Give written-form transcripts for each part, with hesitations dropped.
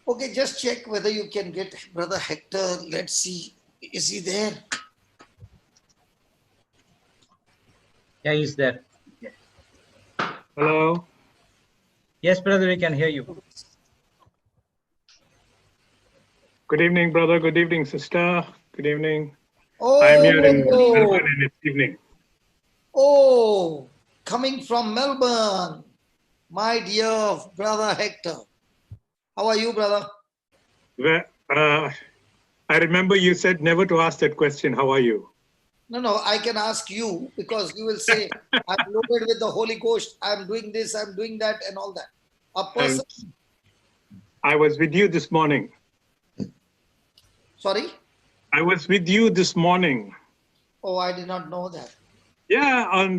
Okay, just check whether you can get Brother Hector. Let's see. Is he there? Yeah, he's there. Hello. Yes, brother, we can hear you. Good evening, brother. Good evening, sister. Good evening. Oh, I'm here in Melbourne and it's evening. Oh, coming from Melbourne, my dear Brother Hector. How are you, brother? Well, I remember you said never to ask that question. How are you? No, I can ask you because you will say, I'm loaded with the Holy Ghost. I'm doing this, I'm doing that, and all that. A person. I was with you this morning. Sorry? I was with you this morning. Oh, I did not know that. Yeah, on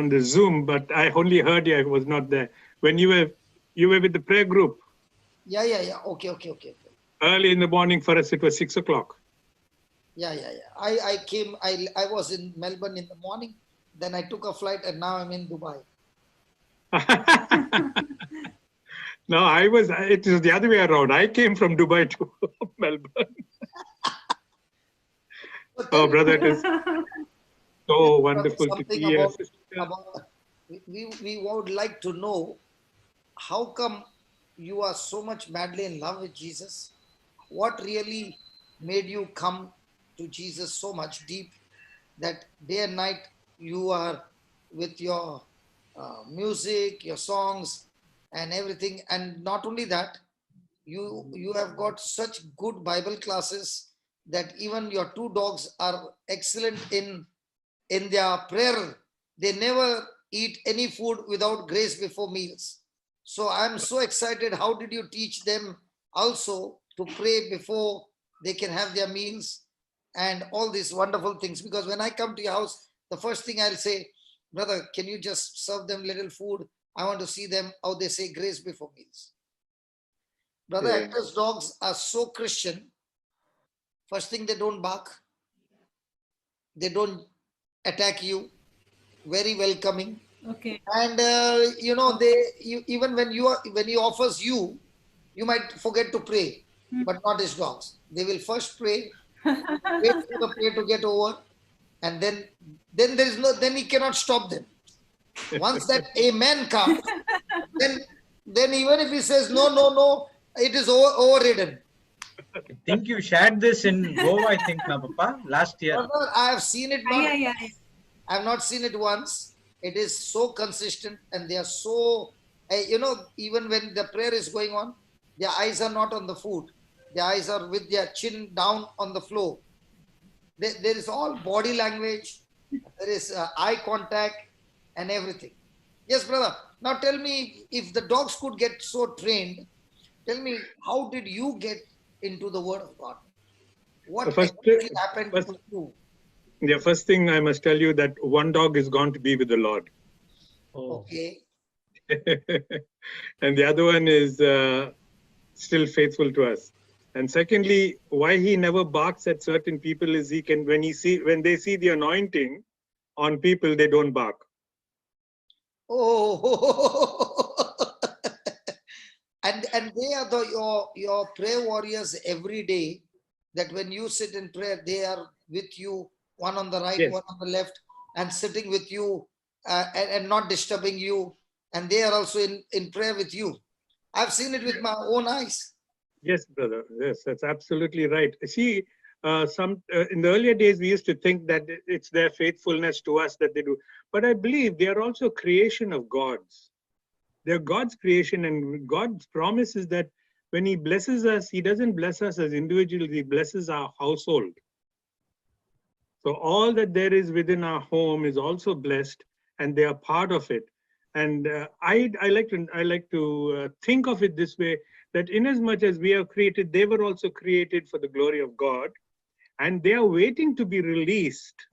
the Zoom, but I only heard you. I was not there. When you were with the prayer group. Yeah. Okay. Early in the morning for us, it was 6 o'clock. Yeah. I came, I was in Melbourne in the morning, then I took a flight and now I'm in Dubai. No, it was the other way around. I came from Dubai to Melbourne. Oh, brother, it is so wonderful to see you. We would like to know how come you are so much madly in love with Jesus? What really made you come to Jesus so much deep that day and night you are with your music, your songs, and everything? And not only that, you have got such good Bible classes that even your two dogs are excellent in their prayer. They never eat any food without grace before meals. So I'm so excited. How did you teach them also to pray before they can have their meals and all these wonderful things? Because when I come to your house, the first thing I'll say, brother, can you just serve them little food? I want to see them how they say grace before meals. Brother Hector's dogs are so Christian. First thing, they don't bark. They don't attack you. Very welcoming. Okay. And even when he offers you, you might forget to pray, but not his dogs. They will first pray, wait for the prayer to get over, and then he cannot stop them. Once that amen comes, then even if he says no, it is overridden. I think you shared this in Goa, I think, na, Papa, last year. Brother, I have seen it. Yeah. I have not seen it once. It is so consistent and they are so, even when the prayer is going on, their eyes are not on the food. Their eyes are with their chin down on the floor. There is all body language. There is eye contact and everything. Yes, brother. Now tell me, if the dogs could get so trained, tell me, how did you get into the Word of God? What exactly happened to you? The first thing I must tell you that one dog is gone to be with the Lord. Oh. Okay. And the other one is still faithful to us. And secondly, why he never barks at certain people is when they see the anointing on people, they don't bark. Oh, and they are your prayer warriors every day. That when you sit in prayer, they are with you, one on the right, Yes. one on the left, and sitting with you and not disturbing you. And they are also in prayer with you. I've seen it with my own eyes. Yes, brother. Yes, that's absolutely right. See, in the earlier days, we used to think that it's their faithfulness to us that they do. But I believe they are also creation of God's. They're God's creation, and God's promise is that when He blesses us, He doesn't bless us as individuals, He blesses our household. So all that there is within our home is also blessed, and they are part of it. And I like to think of it this way, that inasmuch as we are created, they were also created for the glory of God, and they are waiting to be released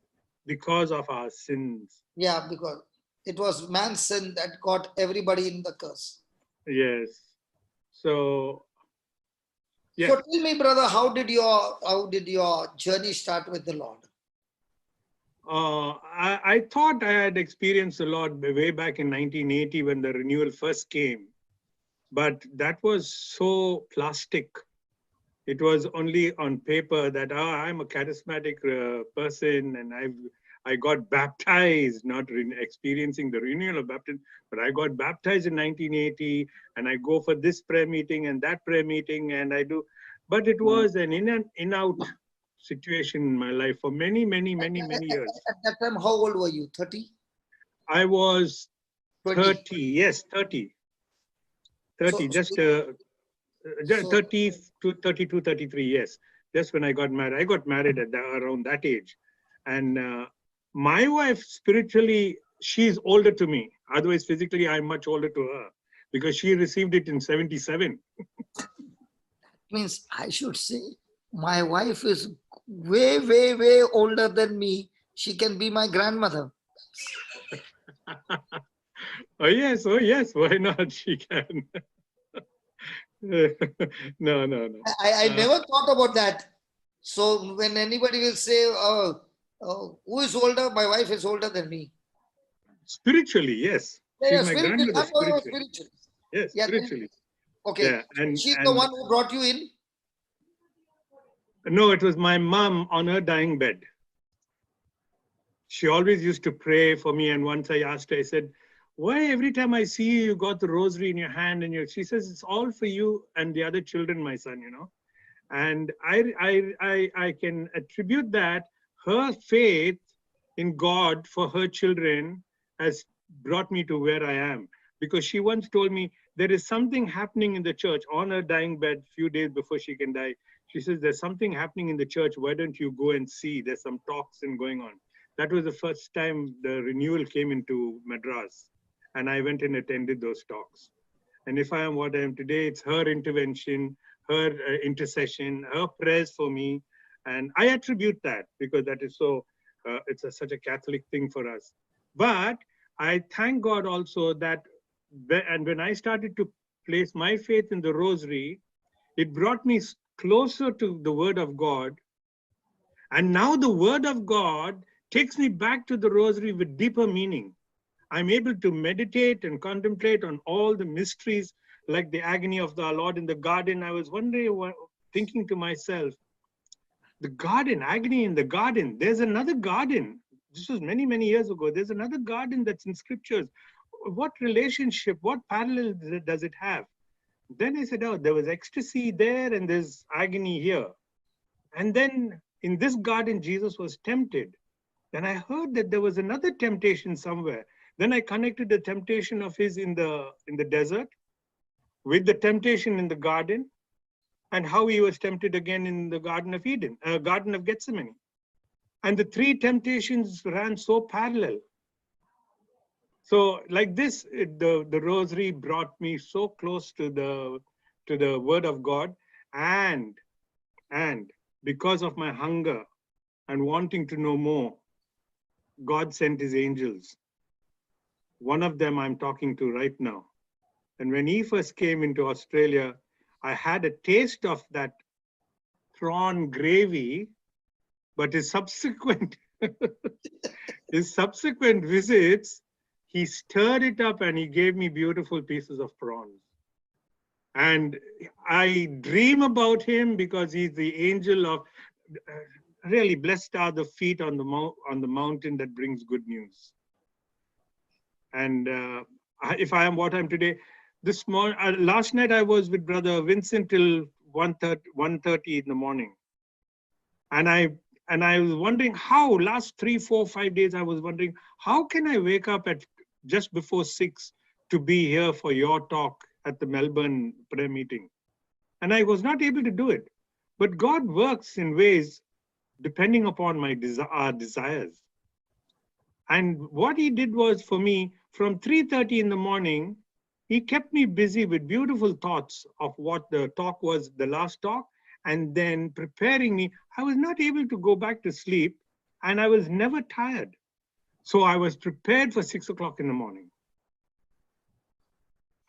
because of our sins. Yeah, because it was man's sin that got everybody in the curse. Yes. So, yeah. So tell me, brother, how did your journey start with the Lord? I thought I had experienced the Lord way back in 1980 when the renewal first came. but that was so plastic. It was only on paper that I'm a charismatic person, and I got baptized, not experiencing the renewal of baptism, but I got baptized in 1980, and I go for this prayer meeting and that prayer meeting, and I do. But it was an in and in out situation in my life for many, many, many, many years. At that time, how old were you? 30? I was 20? 30, yes, 30, 30, So, just so 30 to 32, 33, yes. Just when I got married. I got married at around that age. And my wife, spiritually, she's older to me. Otherwise, physically, I'm much older to her because she received it in 77. means I should say my wife is way, way, way older than me. She can be my grandmother. Oh, yes, why not? She can. No, no, no. I never thought about that. So when anybody will say, oh, who is older? My wife is older than me. Spiritually, yes. Yeah, She's yeah, my spiritually. grandmother I'm talking about spiritually. spiritually. Yes, Yeah, spiritually. okay. Yeah, and She's the one who brought you in. no, it was my mom on her dying bed. She always used to pray for me. And once I asked her, I said, why every time I see you, you got the rosary in your hand? And she says, it's all for you and the other children, my son, you know. And I can attribute that her faith in God for her children has brought me to where I am. Because she once told me there is something happening in the church on her dying bed, few days before she can die. She says, there's something happening in the church. Why don't you go and see? There's some talks and going on. That was the first time the renewal came into Madras. And I went and attended those talks. And if I am what I am today, it's her intervention, her intercession, her prayers for me. And I attribute that because that is so, it's such a Catholic thing for us. But I thank God also that, and when I started to place my faith in the rosary, it brought me closer to the word of God. And now the word of God takes me back to the rosary with deeper meaning. I'm able to meditate and contemplate on all the mysteries, like the agony of the Lord in the garden. I was wondering, thinking to myself, the garden, agony in the garden, there's another garden. This was many, many years ago. There's another garden that's in scriptures. What relationship, what parallel does it have? Then I said, oh, there was ecstasy there and there's agony here. And then in this garden, Jesus was tempted. Then I heard that there was another temptation somewhere. Then I connected the temptation of his in the desert with the temptation in the garden and how he was tempted again in the Garden of Eden, Garden of Gethsemane. And the three temptations ran so parallel. So like this, the rosary brought me so close to the word of God, and because of my hunger and wanting to know more, God sent his angels. One of them I'm talking to right now. And when he first came into Australia, I had a taste of that prawn gravy, but his subsequent visits, he stirred it up and he gave me beautiful pieces of prawns. And I dream about him because he's the angel of, really blessed are the feet on the mountain that brings good news. And if I am what I'm today, this morning, last night I was with Brother Vincent till 1:30 in the morning. And I was wondering how, last 3, 4, 5 days, I was wondering, how can I wake up at just before 6 to be here for your talk at the Melbourne prayer meeting? And I was not able to do it. But God works in ways depending upon our desires. And what he did was, for me, from 3:30 in the morning, he kept me busy with beautiful thoughts of what the talk was, the last talk, and then preparing me. I was not able to go back to sleep, and I was never tired. So I was prepared for 6 o'clock in the morning.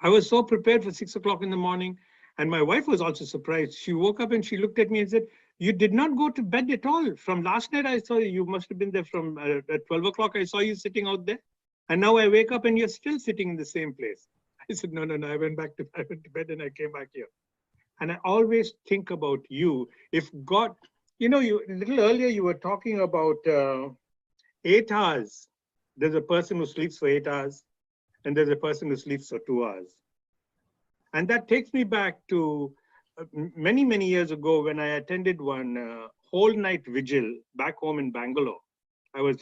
I was so prepared for 6 o'clock in the morning. And my wife was also surprised. She woke up and she looked at me and said, you did not go to bed at all. From last night, I saw you must have been there from at 12 o'clock. I saw you sitting out there. And now I wake up and you're still sitting in the same place. I said, no. I went to bed and I came back here. And I always think about you. If God, a little earlier you were talking about 8 hours. There's a person who sleeps for 8 hours and there's a person who sleeps for 2 hours. And that takes me back to many, many years ago when I attended one whole night vigil back home in Bangalore. I was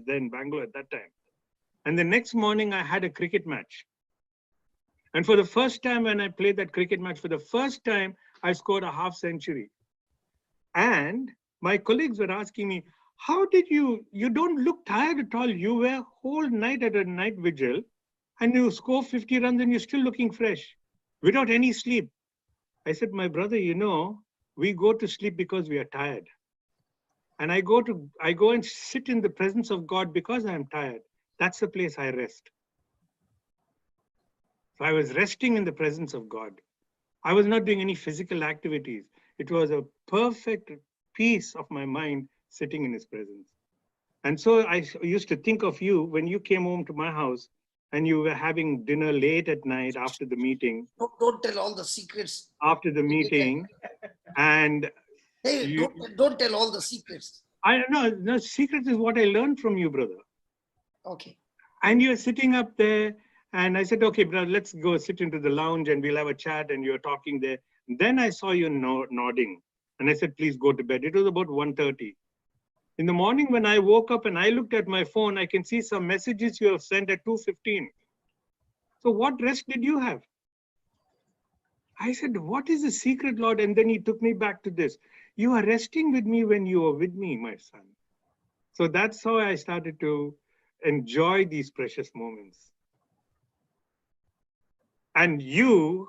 there in Bangalore at that time. And the next morning I had a cricket match. And for the first time when I played that cricket match, for the first time, I scored a half century. And my colleagues were asking me, how did you don't look tired at all. You were whole night at a night vigil and you score 50 runs and you're still looking fresh without any sleep. I said, my brother, we go to sleep because we are tired. And I go and sit in the presence of God because I am tired. That's the place I rest. So I was resting in the presence of God. I was not doing any physical activities. It was a perfect peace of my mind sitting in his presence. And so I used to think of you when you came home to my house and you were having dinner late at night after the meeting. Don't tell all the secrets. After the meeting. And hey, don't tell all the secrets. I know, the secret is what I learned from you, brother. Okay. And you're sitting up there. And I said, okay, brother, let's go sit into the lounge and we'll have a chat. And you're talking there. And then I saw you nodding. And I said, please go to bed. It was about 1:30. In the morning when I woke up and I looked at my phone, I can see some messages you have sent at 2:15. So what rest did you have? I said, what is the secret, Lord? And then he took me back to this. You are resting with me when you are with me, my son. So that's how I started to enjoy these precious moments. And you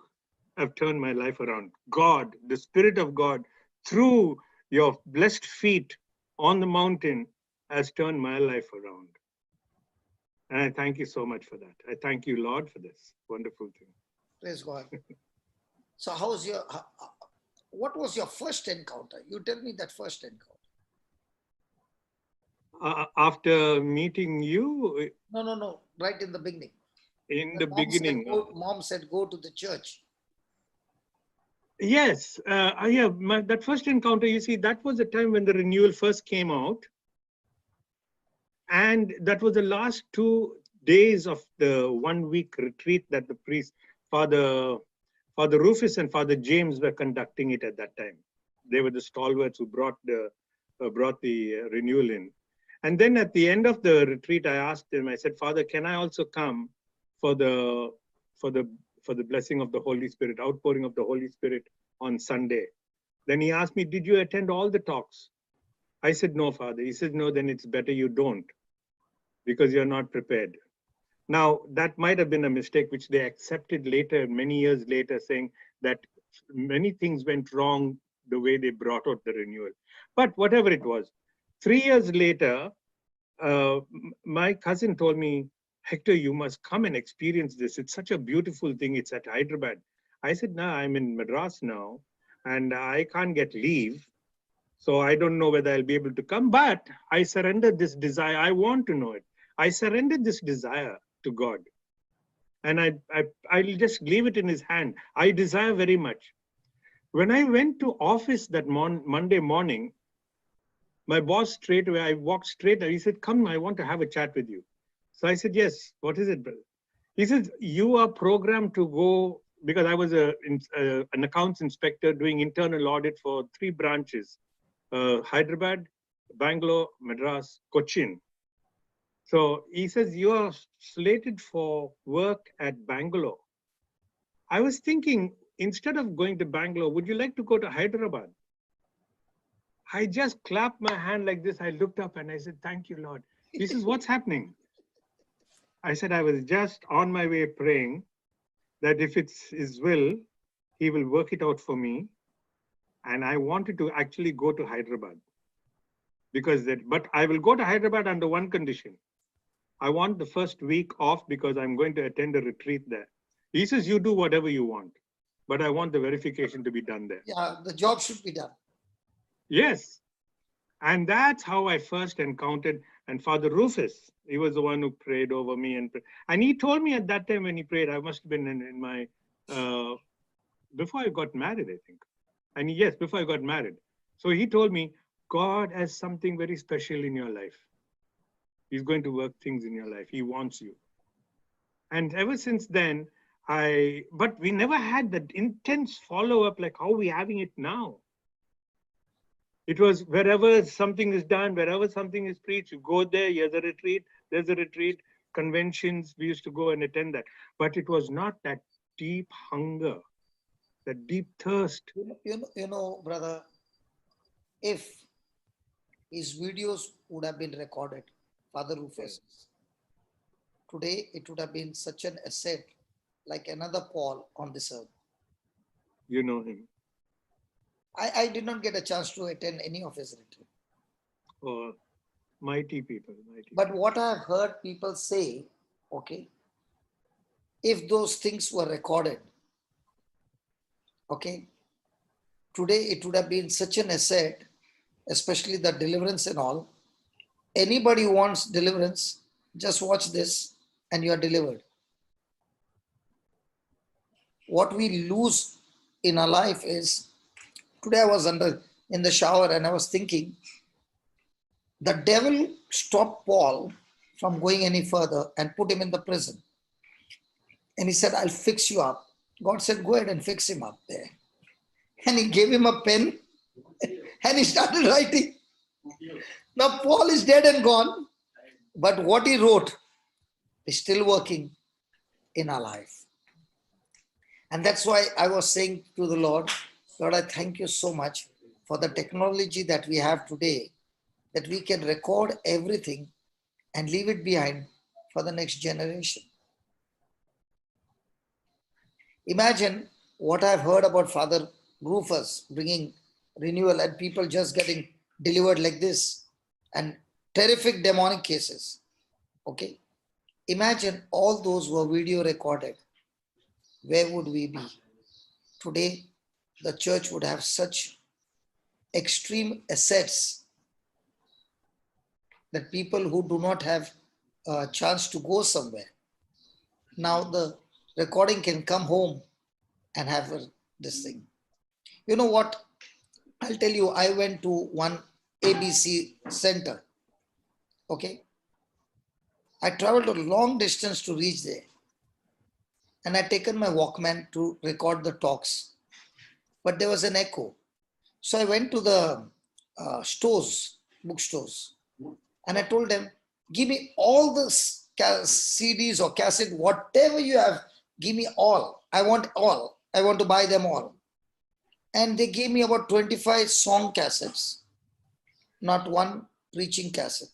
have turned my life around. God, the Spirit of God, through your blessed feet on the mountain, has turned my life around. And I thank you so much for that. I thank you, Lord, for this wonderful thing. Praise God. So what was your first encounter? You tell me that first encounter. After meeting you? No. Right in the beginning. In the beginning. Mom said, go to the church. Yes. That first encounter, you see, that was the time when the renewal first came out. And that was the last 2 days of the 1-week retreat that the priest, Father Rufus and Father James were conducting it at that time. They were the stalwarts who brought the renewal in. And then at the end of the retreat, I asked him, I said, Father, can I also come for the blessing of the Holy Spirit, outpouring of the Holy Spirit on Sunday? Then he asked me, did you attend all the talks? I said, no, Father. He said, no, then it's better you don't, because you're not prepared. Now, that might have been a mistake, which they accepted later, many years later, saying that many things went wrong the way they brought out the renewal. But whatever it was, 3 years later, my cousin told me, Hector, you must come and experience this. It's such a beautiful thing. It's at Hyderabad. I said, no, I'm in Madras now, and I can't get leave. So I don't know whether I'll be able to come, but I surrendered this desire. I want to know it. I surrendered this desire to God. And I'll just leave it in his hand. I desire very much. When I went to office that Monday morning, my boss straight away, I walked straight there. He said, come, I want to have a chat with you. So I said, yes, what is it, brother? He said, you are programmed to go, because I was an accounts inspector doing internal audit for 3 branches, Hyderabad, Bangalore, Madras, Cochin. So he says, you are slated for work at Bangalore. I was thinking, instead of going to Bangalore, would you like to go to Hyderabad? I just clapped my hand like this. I looked up and I said, thank you, Lord. This is what's happening. I said, I was just on my way praying that if it's his will, he will work it out for me. And I wanted to actually go to Hyderabad. But I will go to Hyderabad under one condition. I want the first week off because I'm going to attend a retreat there. He says, you do whatever you want, but I want the verification to be done there. Yeah, the job should be done. Yes. And that's how I first encountered. And Father Rufus, he was the one who prayed over me. And he told me at that time when he prayed, I must have been in my, before I got married, I think. And yes, before I got married. So he told me, God has something very special in your life. He's going to work things in your life. He wants you. And ever since then, but we never had that intense follow-up like how we're having it now. It was wherever something is done, wherever something is preached, you go there, here's a retreat, there's a retreat, conventions, we used to go and attend that. But it was not that deep hunger, that deep thirst. You know, brother, if his videos would have been recorded, Father Rufus, today it would have been such an asset, like another Paul on this earth. You know him. I did not get a chance to attend any of his retreat. Oh, mighty people. But what I've heard people say, okay, if those things were recorded, okay, today it would have been such an asset, especially the deliverance and all. Anybody who wants deliverance, just watch this and you are delivered. What we lose in our life is, today I was in the shower and I was thinking, the devil stopped Paul from going any further and put him in the prison. And he said, I'll fix you up. God said, go ahead and fix him up there. And he gave him a pen and he started writing. Now Paul is dead and gone, but what he wrote is still working in our life. And that's why I was saying to the Lord, Lord, I thank you so much for the technology that we have today, that we can record everything and leave it behind for the next generation. Imagine what I've heard about Father Rufus bringing renewal and people just getting delivered like this, and terrific demonic cases. Okay. Imagine all those were video recorded. Where would we be? Today, the church would have such extreme assets that people who do not have a chance to go somewhere, now the recording can come home and have this thing. You know what? I'll tell you, I went to one ABC center. Okay. I traveled a long distance to reach there. And I'd taken my Walkman to record the talks. But there was an echo. So I went to the bookstores, and I told them, give me all the CDs or cassette, whatever you have, give me all. I want all. I want to buy them all. And they gave me about 25 song cassettes, not one preaching cassette.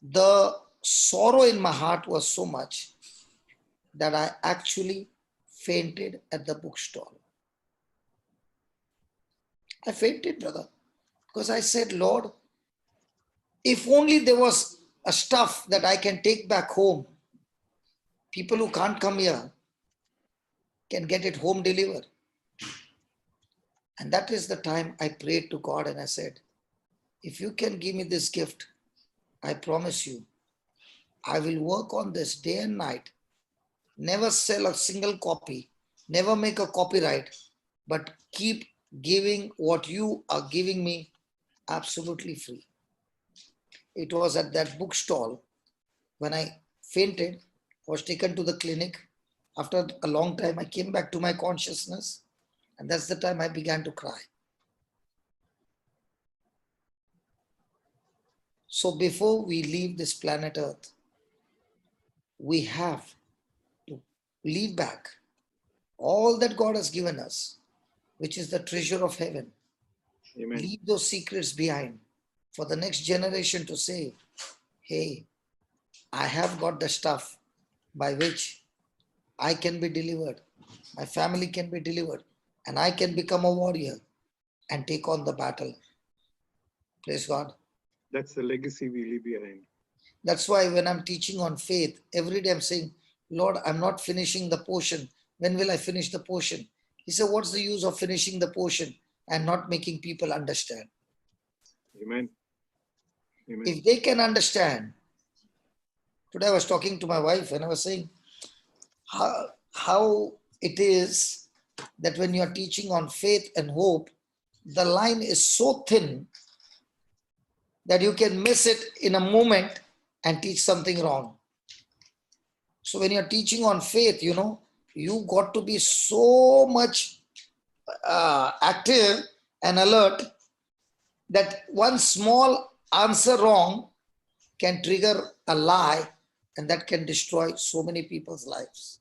The sorrow in my heart was so much that I actually fainted at the bookstall. I fainted, brother, because I said, Lord, if only there was a stuff that I can take back home, people who can't come here can get it home delivered. And that is the time I prayed to God and I said, if you can give me this gift, I promise you, I will work on this day and night, never sell a single copy, never make a copyright, but keep giving what you are giving me absolutely free. It was at that bookstall when I fainted, was taken to the clinic. After a long time, I came back to my consciousness, and that's the time I began to cry. So before we leave this planet Earth, we have to leave back all that God has given us, which is the treasure of heaven. Amen. Leave those secrets behind for the next generation to say, hey, I have got the stuff by which I can be delivered, my family can be delivered, and I can become a warrior and take on the battle. Praise God. That's the legacy we leave behind. That's why when I'm teaching on faith, every day I'm saying, Lord, I'm not finishing the portion. When will I finish the portion? He said, what's the use of finishing the portion and not making people understand. Amen. Amen. If they can understand, today I was talking to my wife and I was saying how it is that when you are teaching on faith and hope, the line is so thin that you can miss it in a moment and teach something wrong. So when you're teaching on faith, you got to be so much active and alert that one small answer wrong can trigger a lie, and that can destroy so many people's lives.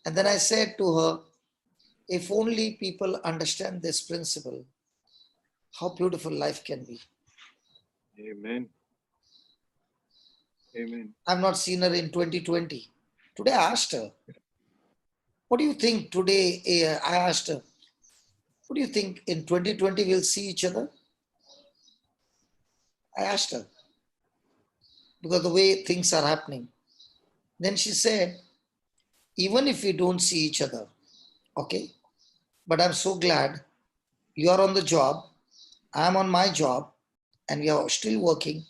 And then I said to her, if only people understand this principle, how beautiful life can be. Amen. Amen. I've not seen her in 2020. Today I asked her, what do you think today? I asked her, what do you think in 2020 we'll see each other? I asked her, because the way things are happening. Then she said, even if we don't see each other, okay, but I'm so glad you are on the job, I'm on my job, and we are still working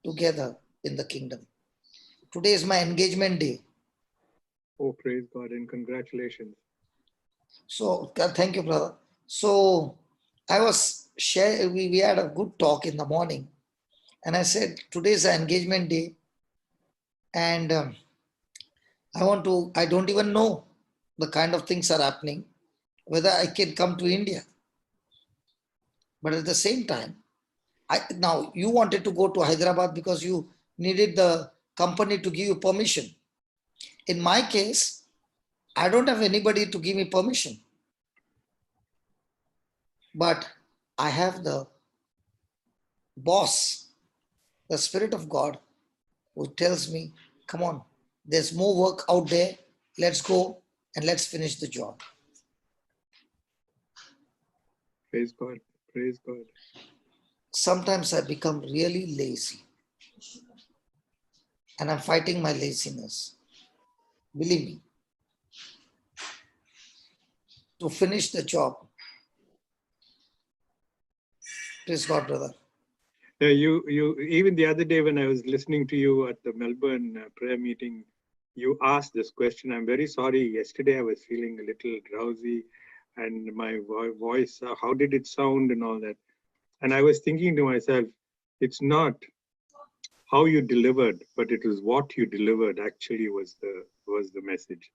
together in the kingdom. Today is my engagement day. Oh, praise God and congratulations. So thank you, brother. So I was we had a good talk in the morning, and I said, today is the engagement day, and I don't even know the kind of things are happening, whether I can come to India. But at the same time, now you wanted to go to Hyderabad because you needed the company to give you permission. In my case, I don't have anybody to give me permission. But I have the boss, the Spirit of God, who tells me, come on, there's more work out there. Let's go and let's finish the job. Praise God. Praise God. Sometimes I become really lazy. And I'm fighting my laziness. Believe me. To finish the job. Praise God, brother. You even the other day when I was listening to you at the Melbourne prayer meeting, you asked this question. I'm very sorry. Yesterday I was feeling a little drowsy, and my voice, how did it sound and all that? And I was thinking to myself, it's not how you delivered, but it was what you delivered actually was the message.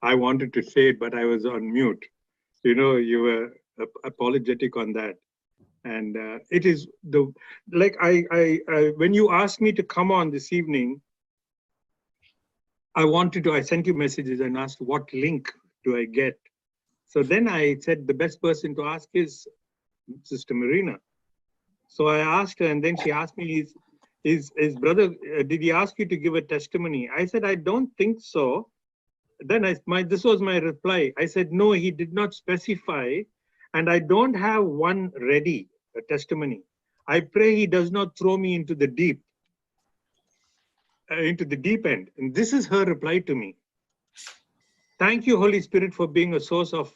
I wanted to say it, but I was on mute. You were apologetic on that. And it is when you asked me to come on this evening, I sent you messages and asked what link do I get. So then I said the best person to ask is Sister Marina. So I asked her, and then she asked me, his brother, did he ask you to give a testimony? I said, I don't think so. Then this was my reply. I said, no, he did not specify, and I don't have one ready, a testimony. I pray he does not throw me into the deep end. And this is her reply to me. Thank you, Holy Spirit, for being a source of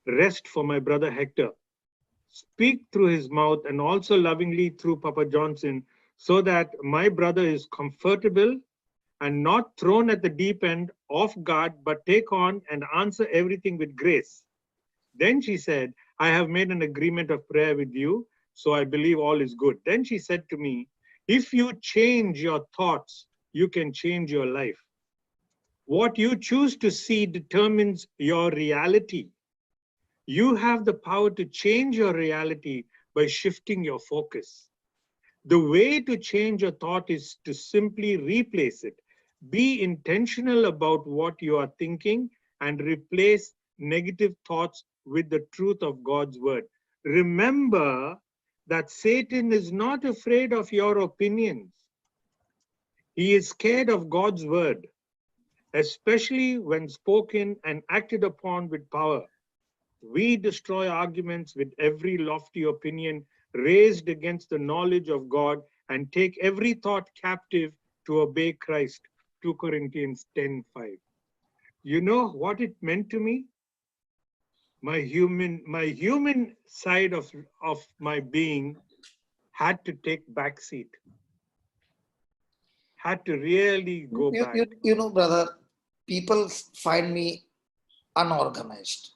rest for my brother Hector. Speak through his mouth and also lovingly through Papa Johnson, so that my brother is comfortable and not thrown at the deep end off guard, but take on and answer everything with grace. Then she said, I have made an agreement of prayer with you, so I believe all is good. Then she said to me, if you change your thoughts, you can change your life. What you choose to see determines your reality. You have the power to change your reality by shifting your focus. The way to change your thought is to simply replace it. Be intentional about what you are thinking and replace negative thoughts with the truth of God's word. Remember that Satan is not afraid of your opinions. He is scared of God's word, especially when spoken and acted upon with power. We destroy arguments with every lofty opinion raised against the knowledge of God and take every thought captive to obey Christ. 2 Corinthians 10:5. You know what it meant to me? my human side of my being had to take back seat, had to really go back. You know, brother, people find me unorganized.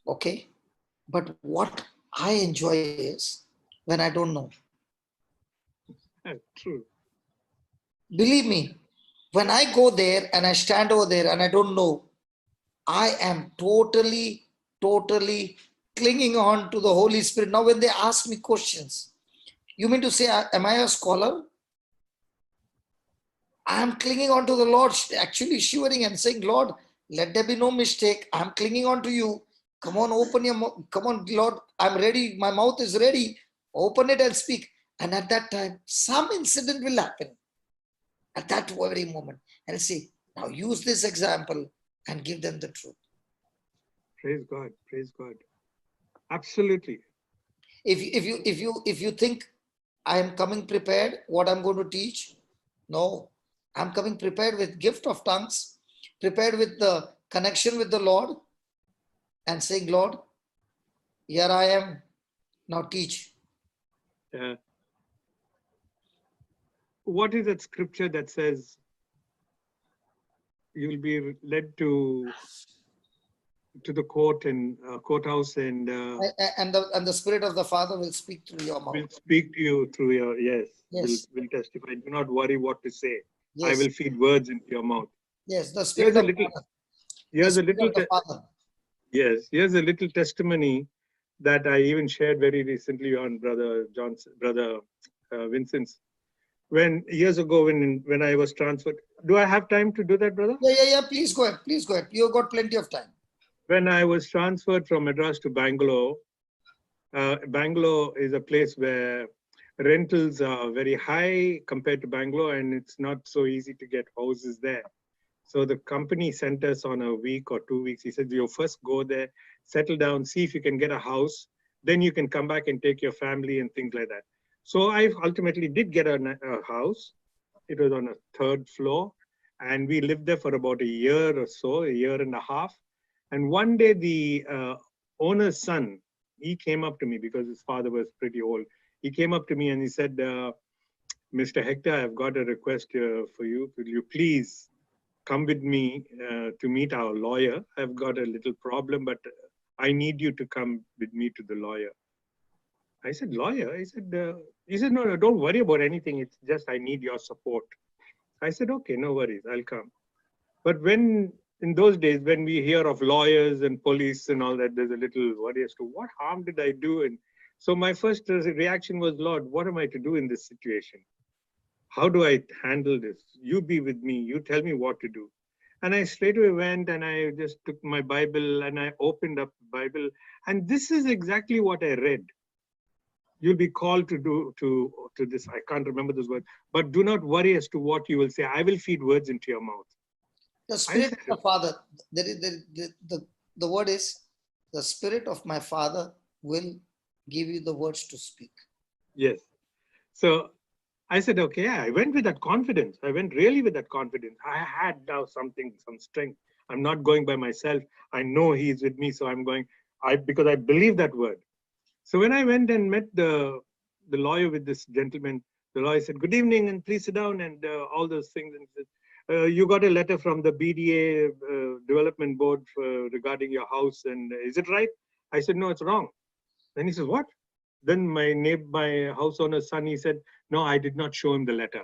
Okay. But what I enjoy is when I don't know. True. Believe me, when I go there and I stand over there and I don't know, I am totally clinging on to the Holy Spirit. Now, when they ask me questions, you mean to say, am I a scholar? I am clinging on to the Lord, actually shivering and saying, Lord, let there be no mistake. I'm clinging on to you. Come on, open your mouth. Come on, Lord, I'm ready. My mouth is ready. Open it and speak. And at that time, some incident will happen at that very moment. And say, now use this example and give them the truth. Praise God. Praise God. Absolutely. If you think I am coming prepared, what I'm going to teach, no, I'm coming prepared with gift of tongues, prepared with the connection with the Lord, and saying, Lord, here I am. Now teach. What is that scripture that says you'll be led to the courthouse and And the Spirit of the Father will speak through your mouth. will speak to you through your Yes. will testify. Do not worry what to say. I Yes. will feed words into your mouth. Yes, the Here's Spirit a of little. Father. Here's The a Spirit little. of the Father. Yes, here's a little testimony that I even shared very recently on brother Vincent's. When years ago, when I was transferred, do I have time to do that, brother? Yeah. Please go ahead. Please go ahead. You've got plenty of time. When I was transferred from Madras to Bangalore, Bangalore is a place where rentals are very high compared to Bangalore, and it's not so easy to get houses there. So the company sent us on a week or 2 weeks. He said, you first go there, settle down, see if you can get a house. Then you can come back and take your family and things like that. So I ultimately did get a house. It was on a 3rd floor. And we lived there for about a year or so, a year and a half. And one day the owner's son, he came up to me because his father was pretty old. He came up to me and he said, Mr. Hector, I've got a request for you. Will you please come with me to meet our lawyer? I've got a little problem, but I need you to come with me to the lawyer. I said, lawyer? He said, no, don't worry about anything. It's just I need your support. I said, okay, no worries, I'll come. But in those days, when we hear of lawyers and police and all that, there's a little worry as to what harm did I do? And so my first reaction was, Lord, what am I to do in this situation? How do I handle this? You be with me. You tell me what to do. And I straight away went and I just took my Bible and I opened up the Bible. And this is exactly what I read. You'll be called to do to this. I can't remember this word, but do not worry as to what you will say. I will feed words into your mouth. The Spirit of the Father. The word is, the Spirit of my Father will give you the words to speak. Yes. So I said, okay, I went with that confidence. I went really with that confidence. I had now some strength. I'm not going by myself. I know he is with me. So I'm going, because I believe that word. So when I went and met the lawyer with this gentleman, the lawyer said, good evening, and please sit down, and all those things. And said, you got a letter from the BDA development board regarding your house, and is it right? I said, no, it's wrong. Then he says, what? Then my house owner's son, he said, no, I did not show him the letter.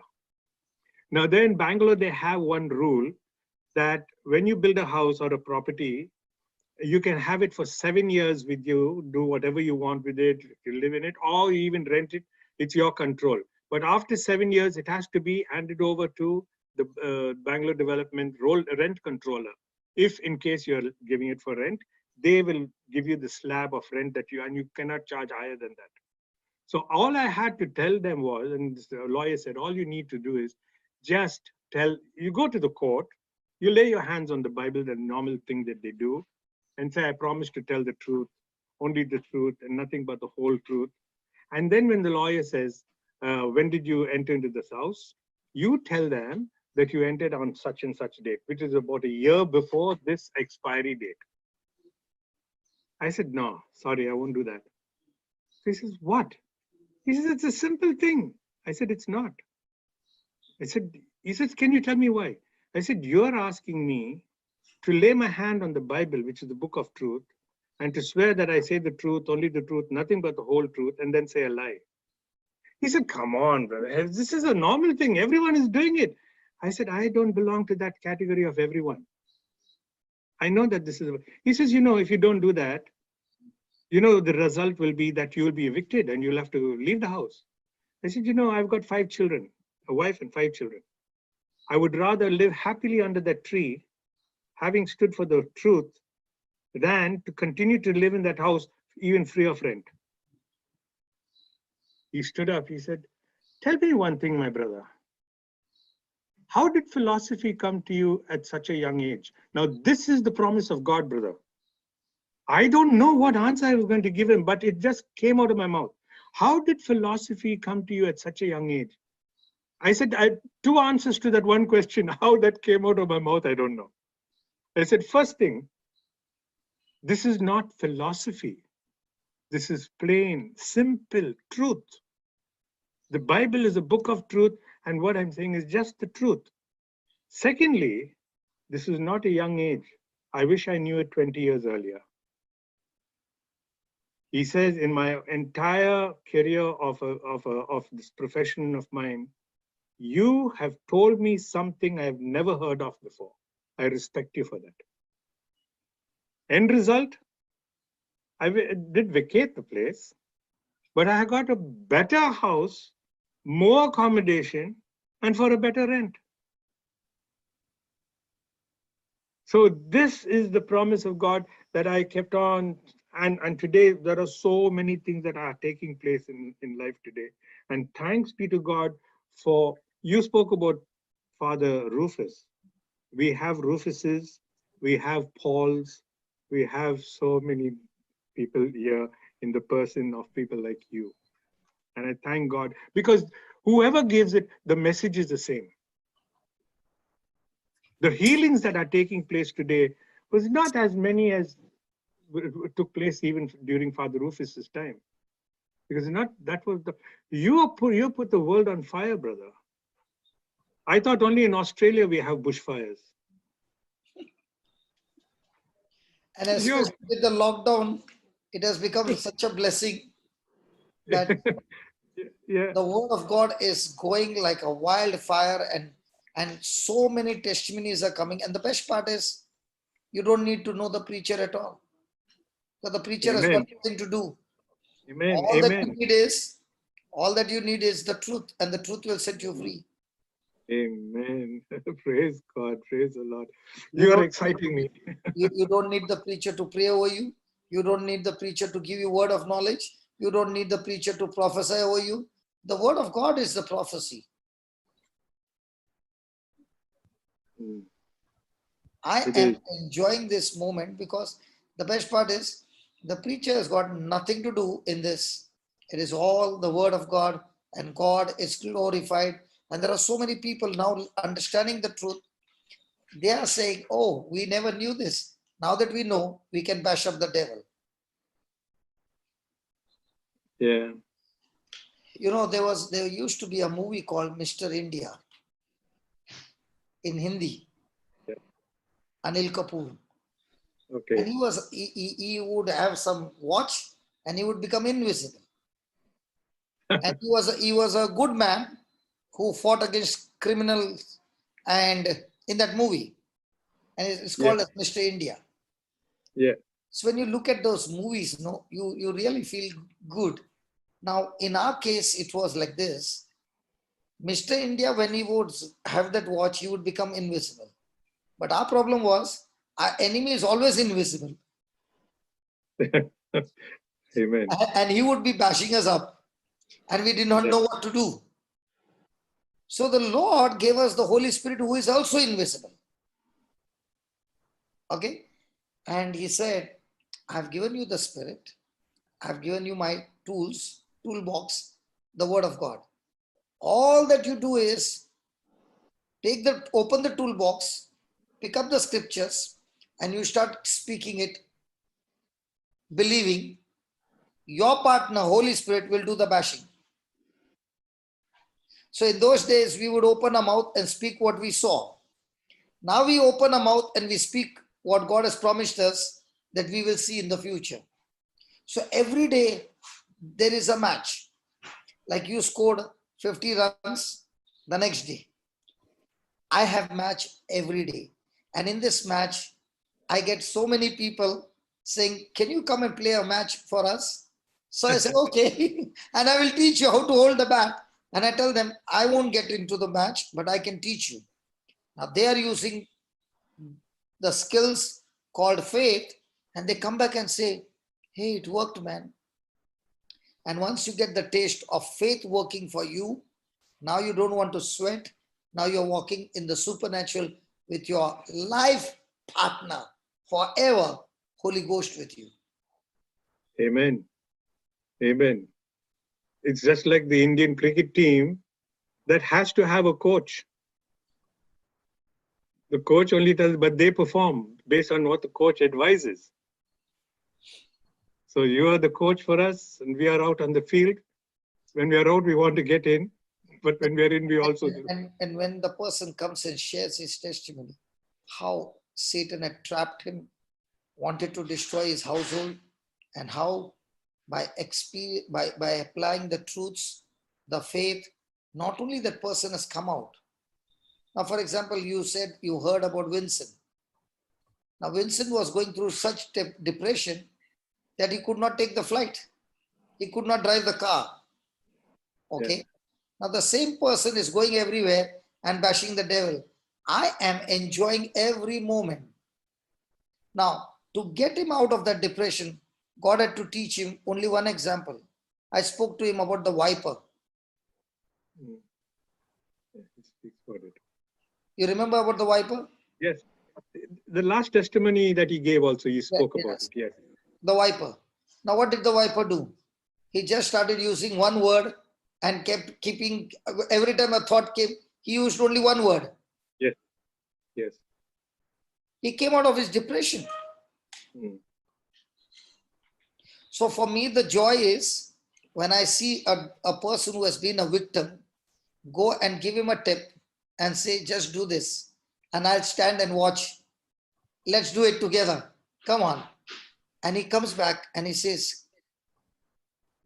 Now there in Bangalore, they have one rule that when you build a house or a property, you can have it for 7 years with you, do whatever you want with it, you live in it, or you even rent it. It's your control. But after 7 years, it has to be handed over to the Bangalore Development rent controller. If in case you're giving it for rent, they will give you the slab of rent and you cannot charge higher than that. So all I had to tell them was, and the lawyer said, all you need to do is just you go to the court, you lay your hands on the Bible, the normal thing that they do, and say, I promise to tell the truth, only the truth, and nothing but the whole truth. And then when the lawyer says, when did you enter into this house? You tell them that you entered on such and such date, which is about a year before this expiry date. I said, no, sorry, I won't do that. So he says, what? He says, it's a simple thing. I said, it's not. He says, can you tell me why? I said, you're asking me to lay my hand on the Bible, which is the book of truth, and to swear that I say the truth, only the truth, nothing but the whole truth, and then say a lie. He said, come on, brother. This is a normal thing. Everyone is doing it. I said, I don't belong to that category of everyone. I know that this is. He says, if you don't do that, the result will be that you will be evicted and you'll have to leave the house. I said, I've got 5 children, a wife and 5 children. I would rather live happily under that tree, having stood for the truth, than to continue to live in that house, even free of rent. He stood up. He said, tell me one thing, my brother. How did philosophy come to you at such a young age? Now, this is the promise of God, brother. I don't know what answer I was going to give him, but it just came out of my mouth. How did philosophy come to you at such a young age? I said, I had 2 answers to that one question. How that came out of my mouth, I don't know. I said, first thing, this is not philosophy. This is plain, simple truth. The Bible is a book of truth, and what I'm saying is just the truth. Secondly, this is not a young age. I wish I knew it 20 years earlier. He says, in my entire career of this profession of mine, you have told me something I've never heard of before. I respect you for that. End result, I did vacate the place, but I got a better house, more accommodation, and for a better rent. So this is the promise of God that I kept on. And today there are so many things that are taking place in life today. And thanks be to God for, you spoke about Father Rufus. We have Rufuses, we have Pauls, we have so many people here in the person of people like you. And I thank God, because whoever gives it, the message is the same. The healings that are taking place today was not as many as took place even during Father Rufus's time. Because that was you put the world on fire, brother. I thought only in Australia we have bushfires. And especially with the lockdown, it has become such a blessing that Yeah. the word of God is going like a wildfire, and so many testimonies are coming. And the best part is, you don't need to know the preacher at all. So the preacher has got Amen. nothing to do. Amen. All that you Amen. need is the truth, and the truth will set you free. Amen. Praise God. Praise the Lord. You You are don't, exciting me. you don't need the preacher to pray over you. You don't need the preacher to give you word of knowledge. You don't need the preacher to prophesy over you. The word of God is the prophecy. I am enjoying this moment because the best part is the preacher has got nothing to do in this. It is all the word of God, and God is glorified. And there are so many people now understanding the truth. They are saying, oh, we never knew this. Now that we know, we can bash up the devil. Yeah. There used to be a movie called Mr. India in Hindi. Yeah. Anil Kapoor. Okay. And he would have some watch and he would become invisible. And he was a good man who fought against criminals, and in that movie. And it's called as Mr. India. Yeah. So when you look at those movies, you really feel good. Now, in our case, it was like this. Mr. India, when he would have that watch, he would become invisible. But our problem was, our enemy is always invisible. Amen. And he would be bashing us up. And we did not know what to do. So the Lord gave us the Holy Spirit, who is also invisible. Okay? And he said, I've given you the Spirit. I've given you my toolbox, the Word of God. All that you do is open the toolbox, pick up the scriptures, and you start speaking it. believing your partner, Holy Spirit, will do the bashing. So in those days, we would open our mouth and speak what we saw. Now we open our mouth and we speak what God has promised us that we will see in the future. So every day there is a match. Like you scored 50 runs the next day. I have match every day. And in this match, I get so many people saying, can you come and play a match for us? So I said, okay. And I will teach you how to hold the bat. And I tell them, I won't get into the match, but I can teach you. Now they are using the skills called faith, and they come back and say, hey, it worked, man. And once you get the taste of faith working for you, now you don't want to sweat. Now you're walking in the supernatural with your life partner forever, Holy Ghost with you. Amen. Amen. It's just like the Indian cricket team that has to have a coach. The coach only tells, but they perform based on what the coach advises. So you are the coach for us, and we are out on the field. When we are out, we want to get in. But when we are in, we also do. And when the person comes and shares his testimony, how Satan had trapped him, wanted to destroy his household, and how by applying the truths, the faith, not only that person has come out. Now, for example, you said you heard about Vincent. Now, Vincent was going through such depression that he could not take the flight. He could not drive the car. Okay. Yeah. Now, the same person is going everywhere and bashing the devil. I am enjoying every moment. Now, to get him out of that depression, God had to teach him only one example. I spoke to him about the viper. You remember about the viper? Yes. The last testimony that he gave also, he spoke about it. Yes. The viper. Now, what did the viper do? He just started using one word and kept keeping, every time a thought came, he used only one word. Yes. Yes. He came out of his depression. So for me, the joy is when I see a person who has been a victim, go and give him a tip and say, just do this. And I'll stand and watch. Let's do it together. Come on. And he comes back and he says,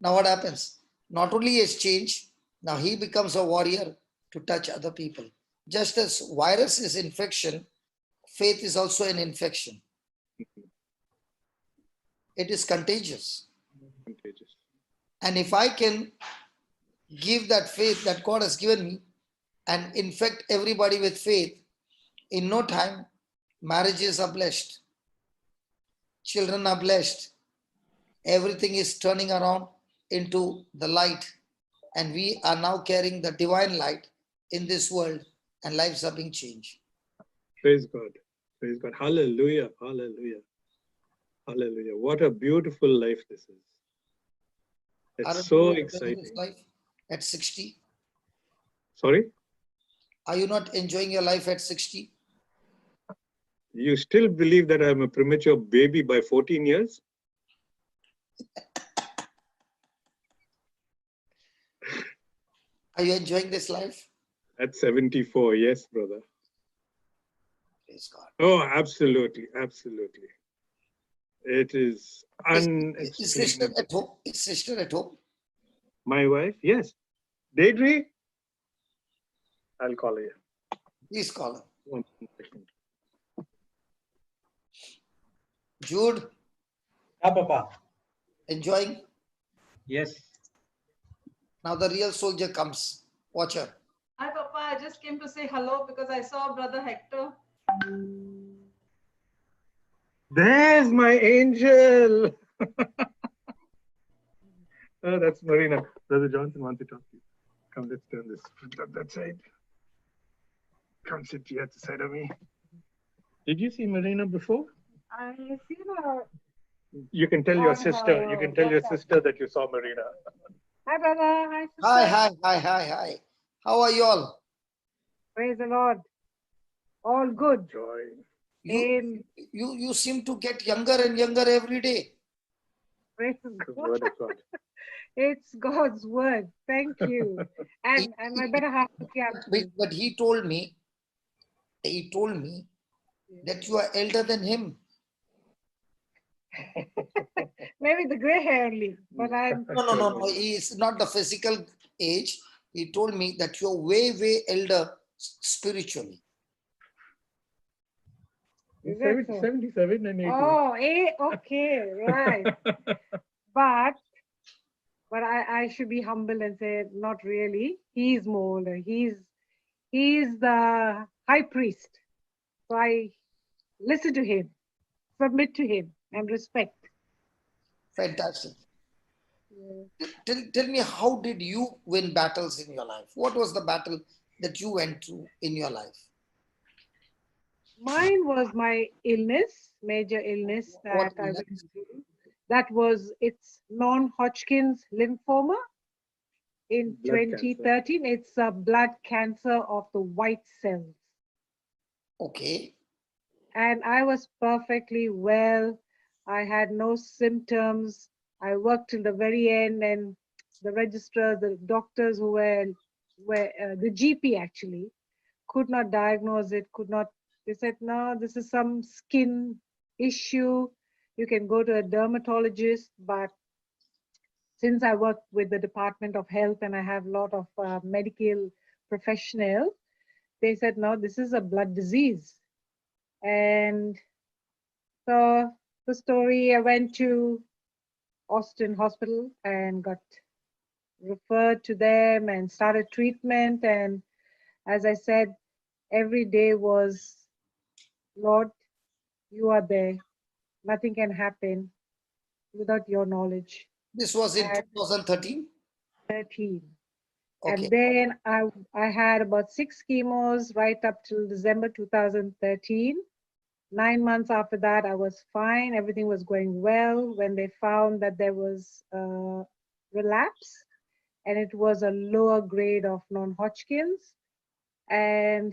now what happens? Not only he has changed, now he becomes a warrior to touch other people. Just as virus is infection, faith is also an infection. It is contagious. And if I can give that faith that God has given me and infect everybody with faith, in no time, marriages are blessed. Children are blessed. Everything is turning around into the light. And we are now carrying the divine light in this world, and lives are being changed. Praise God. Praise God. Hallelujah. Hallelujah. Hallelujah. What a beautiful life this is. It's so exciting. Life at 60? Sorry? Are you not enjoying your life at 60? You still believe that I'm a premature baby by 14 years? Are you enjoying this life? At 74, yes, brother. Praise God. Oh, absolutely. Absolutely. It is Is sister at home? Is sister at home? My wife? Yes. Deidre? I'll call her. Please call her. 1 second. Jude? Yeah, Papa. Enjoying? Yes. Now the real soldier comes. Watch her. Hi, Papa. I just came to say hello because I saw Brother Hector. There's my angel. Oh, that's Marina. Brother Johnson wants to talk to you. Come, let's turn this that side. Come sit here at the side of me. Did you see Marina before? I see her. You can tell your sister. You can tell your sister that you saw Marina. Hi, brother. Hi, sister. Hi. How are you all? Praise the Lord. All good. Joy. You seem to get younger and younger every day. Praise The God. word of God. It's God's word. Thank you. And my better half. But he told me that you are elder than him. Maybe the gray hair only, but I'm No. It's not the physical age. He told me that you're way elder spiritually. 77 and 80. Oh, okay, right. But I should be humble and say, not really. He's more older. He's the high priest. So I listen to him, submit to him, and respect. Fantastic. Tell me, how did you win battles in your life? What was the battle that you went through in your life? Mine was my illness, major illness that I went through. That was, it's non-Hodgkin's lymphoma in 2013. It's a blood cancer of the white cells. Okay. And I was perfectly well. I had no symptoms. I worked till the very end, and the registrar, the doctors who were the GP actually could not diagnose it, could not. They said, no, this is some skin issue. You can go to a dermatologist. But since I work with the Department of Health and I have a lot of medical professionals, they said, no, this is a blood disease. And so the story, I went to Austin Hospital and got referred to them and started treatment. And as I said, every day was, Lord, you are there. Nothing can happen without your knowledge. This was in 2013? 13. Okay. And then I had about 6 chemos right up till December 2013. 9 months after that, I was fine. Everything was going well when they found that there was a relapse, and it was a lower grade of non-Hodgkin's. And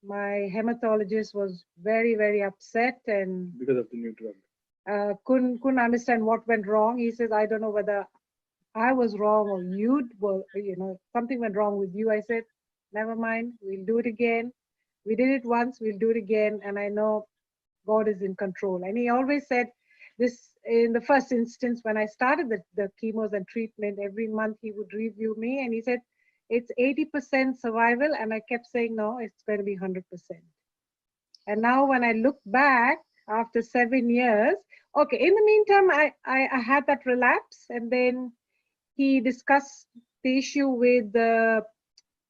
my hematologist was very upset, and because of the new drug. Couldn't understand what went wrong. He says, I don't know whether I was wrong or something went wrong with you. I said, never mind, we'll do it again. We did it once, we'll do it again. And I know God is in control. And he always said this in the first instance when I started the chemos and treatment. Every month he would review me, and he said, it's 80% survival. And I kept saying, no, it's going to be 100%. And now when I look back after 7 years, okay, in the meantime, I had that relapse, and then he discussed the issue with the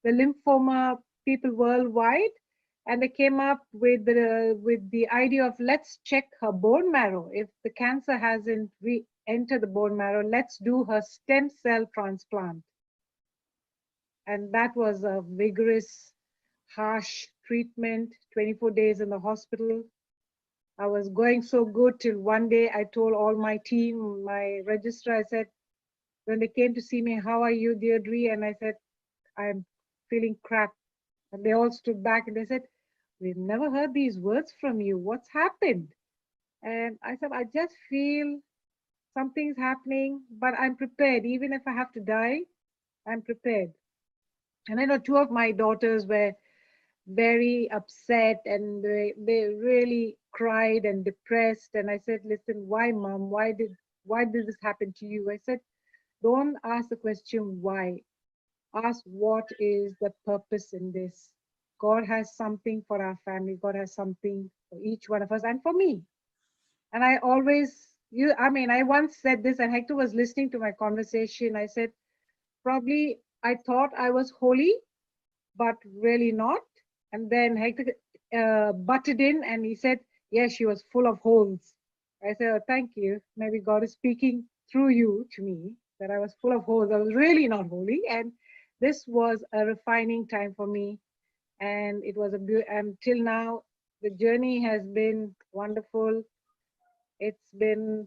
lymphoma people worldwide. And they came up with the idea of, let's check her bone marrow. If the cancer hasn't re-entered the bone marrow, let's do her stem cell transplant. And that was a vigorous, harsh treatment, 24 days in the hospital. I was going so good till one day I told all my team, my registrar, I said, when they came to see me, how are you, Deidre? And I said, I'm feeling crap. And they all stood back and they said, we've never heard these words from you. What's happened? And I said, I just feel something's happening, but I'm prepared. Even if I have to die, I'm prepared. And I know 2 of my daughters were very upset, and they really cried and depressed. And I said, listen, why, Mom? Why did this happen to you? I said, don't ask the question why. Ask what is the purpose in this. God has something for our family. God has something for each one of us and for me. And I always, I once said this, and Hector was listening to my conversation. I said, probably I thought I was holy, but really not. And then Hector butted in and he said, yes, she was full of holes. I said, oh, thank you. Maybe God is speaking through you to me, that I was full of holes. I was really not holy. And this was a refining time for me. And it was until now, the journey has been wonderful. It's been,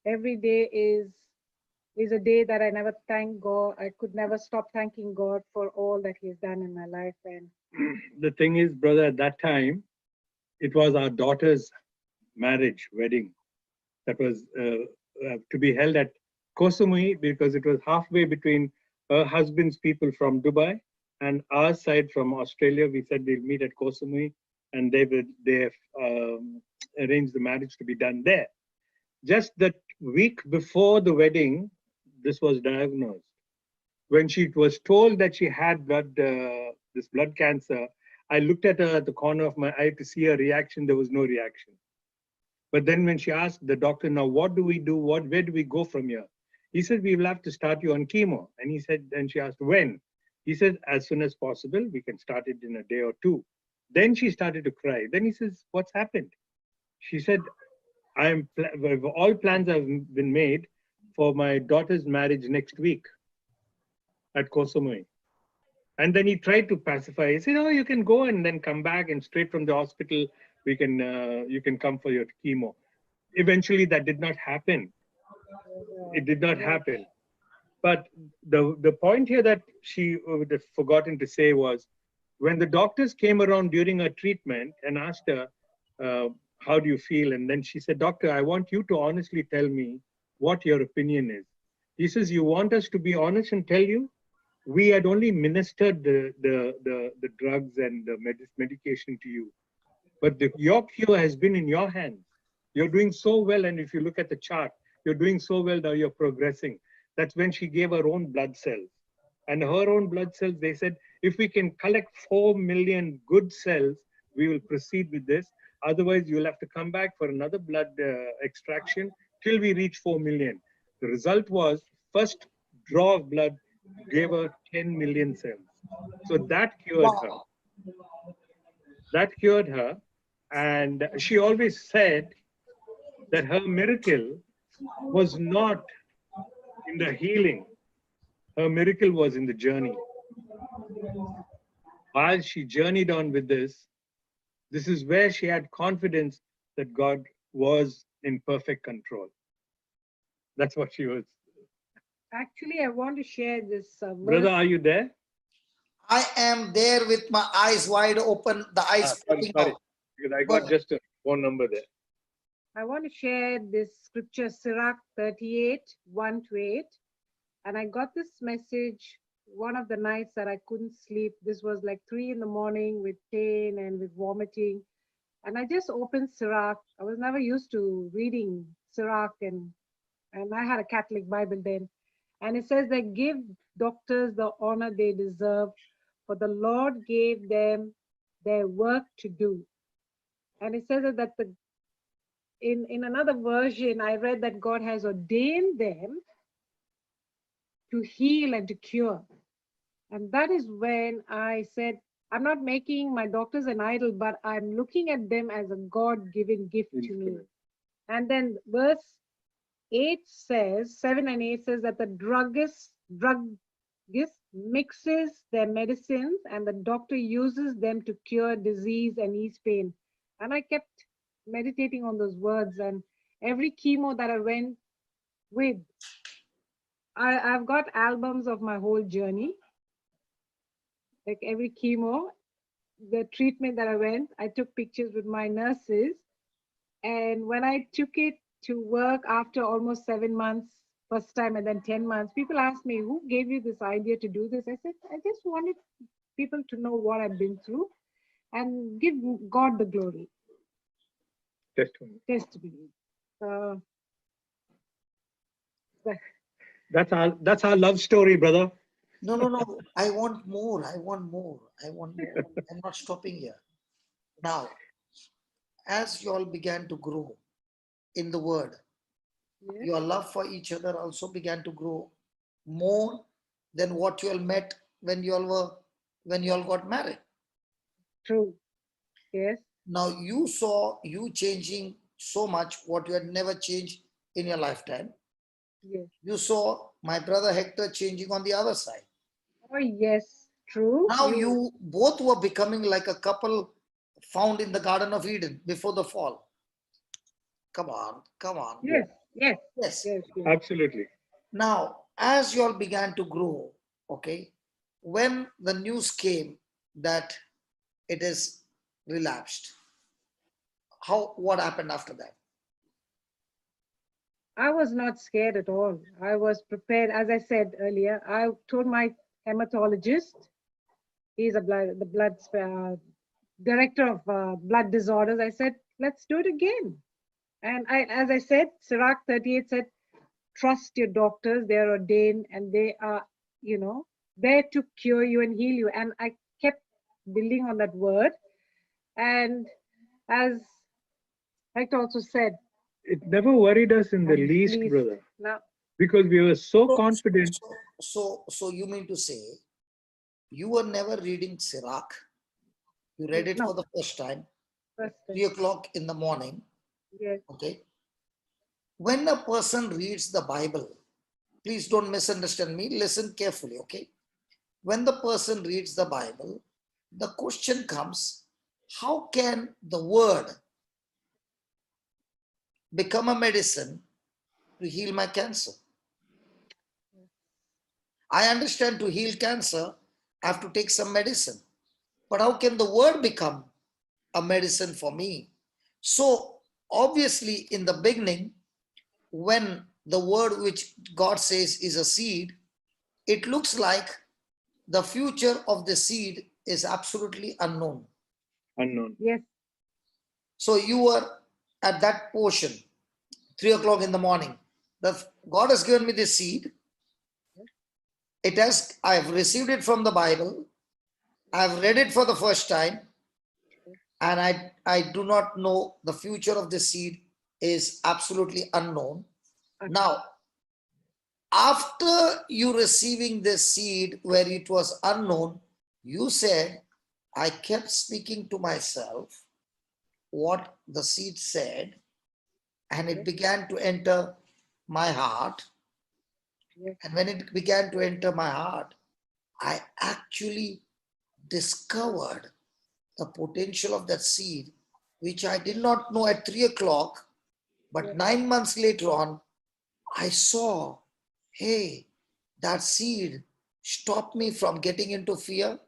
every day is a day that I never thank God. I could never stop thanking God for all that He has done in my life. And the thing is, brother, at that time, it was our daughter's marriage, wedding. that was to be held at Kosamui, because it was halfway between her husband's people from Dubai and our side from Australia. We said we'll meet at Kosamui, and they arranged the marriage to be done there. Just that week before the wedding, this was diagnosed. When she was told that she had this blood cancer, I looked at her at the corner of my eye to see her reaction. There was no reaction. But then when she asked the doctor, now what do we do? Where do we go from here? He said, we will have to start you on chemo. And he said, and she asked, when? He said, as soon as possible, we can start it in a day or two. Then she started to cry. Then he says, what's happened? She said, all plans have been made for my daughter's marriage next week at Kosamui. And then he tried to pacify. He said, oh, you can go and then come back, and straight from the hospital, you can come for your chemo. Eventually, that did not happen. It did not happen. But the point here that she would have forgotten to say was, when the doctors came around during her treatment and asked her, how do you feel? And then she said, doctor, I want you to honestly tell me what your opinion is. He says, you want us to be honest and tell you? We had only ministered the drugs and the medication to you. But your cure has been in your hands. You're doing so well. And if you look at the chart, you're doing so well that you're progressing. That's when she gave her own blood cells. And her own blood cells, they said, if we can collect 4 million good cells, we will proceed with this. Otherwise, you'll have to come back for another blood extraction till we reach 4 million. The result was, first draw of blood gave her 10 million cells. So that cured her. That cured her. And she always said that her miracle was not in the healing. Her miracle was in the journey. While she journeyed on with this is where she had confidence that God was in perfect control. That's what she was. Actually, I want to share this. Brother, are you there? I am there with my eyes wide open, the eyes popping out. Because I got just a phone number there. I want to share this scripture, Sirach 38, 1-8. And I got this message one of the nights that I couldn't sleep. This was like 3 in the morning with pain and with vomiting. And I just opened Sirach. I was never used to reading Sirach, and I had a Catholic Bible then. And it says that give doctors the honor they deserve, for the Lord gave them their work to do. And it says that in another version, I read that God has ordained them to heal and to cure. And that is when I said, I'm not making my doctors an idol, but I'm looking at them as a God-given gift to me. And then verse 8 says, 7 and 8 says that the druggist mixes their medicines and the doctor uses them to cure disease and ease pain. And I kept meditating on those words, and every chemo that I went with, I've got albums of my whole journey. Like every chemo, the treatment that I went, I took pictures with my nurses. And when I took it to work after almost 7 months, first time, and then 10 months, people asked me, who gave you this idea to do this? I said, I just wanted people to know what I've been through and give God the glory. Testimony. That's our love story, brother. No. I want more. I'm not stopping here. Now, as you all began to grow in the word, Yes. your love for each other also began to grow more than what you all met when you all got married. True. Yes. Now you saw you changing so much what you had never changed in your lifetime. Yes. You saw my brother Hector changing on the other side. Oh, yes. True. Now you both were becoming like a couple found in the Garden of Eden before the fall. Come on. Yes. Absolutely. Now, as you all began to grow, okay, when the news came that it is relapsed, what happened after that? I was not scared at all. I was prepared. As I said earlier, I told my hematologist, he's the blood director of blood disorders. I said, let's do it again. And as I said, Sirach 38 said, trust your doctors. They're ordained and they are, there to cure you and heal you. And I kept building on that word. And as Hector also said, It never worried us in the I'm least, pleased. brother, Now, because we were so So, confident. so you mean to say you were never reading Sirach? You read it no, for the first time, first, 3 o'clock in the morning. yes, Okay. When a person reads the Bible, please don't misunderstand me. Listen carefully. Okay. When the person reads the Bible, the question comes, how can the word become a medicine to heal my cancer? I understand to heal cancer, I have to take some medicine. But how can the word become a medicine for me? So, obviously, in the beginning, when the word which God says is a seed, it looks like the future of the seed is absolutely unknown. Unknown. yes, So, you were at that portion, 3 o'clock in the morning. God has given me this seed. I have received it from the Bible. I've read it for the first time, and I do not know the future of the seed is absolutely unknown. okay. Now, after you receiving this seed where it was unknown, you said, I kept speaking to myself what the seed said, and it began to enter my heart. Yes. And when it began to enter my heart, I actually discovered the potential of that seed, which I did not know at 3 o'clock, but Yes. 9 months later on, I saw, hey, that seed stopped me from getting into fear,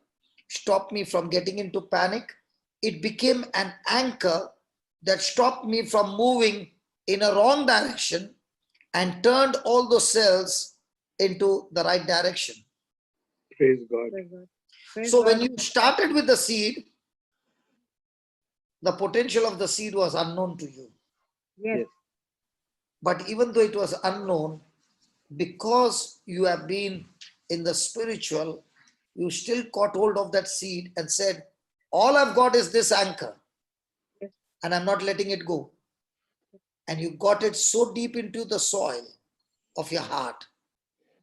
stopped me from getting into panic. It became an anchor that stopped me from moving in a wrong direction and turned all those cells into the right direction. Praise God. Praise God. Praise So when God. you started with the seed, the potential of the seed was unknown to you. Yes. Yes. But even though it was unknown, because you have been in the spiritual, you still caught hold of that seed and said, all I've got is this anchor, Yes. and I'm not letting it go. And you got it so deep into the soil of your heart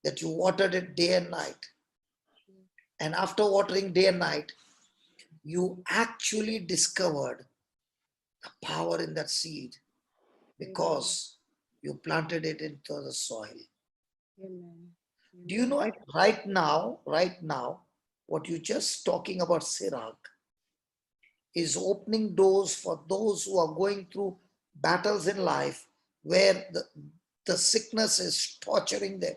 that you watered it day and night. And after watering day and night, you actually discovered the power in that seed because you planted it into the soil. Amen. Do you know right now, what you just talking about Sirach is opening doors for those who are going through battles in life where the sickness is torturing them.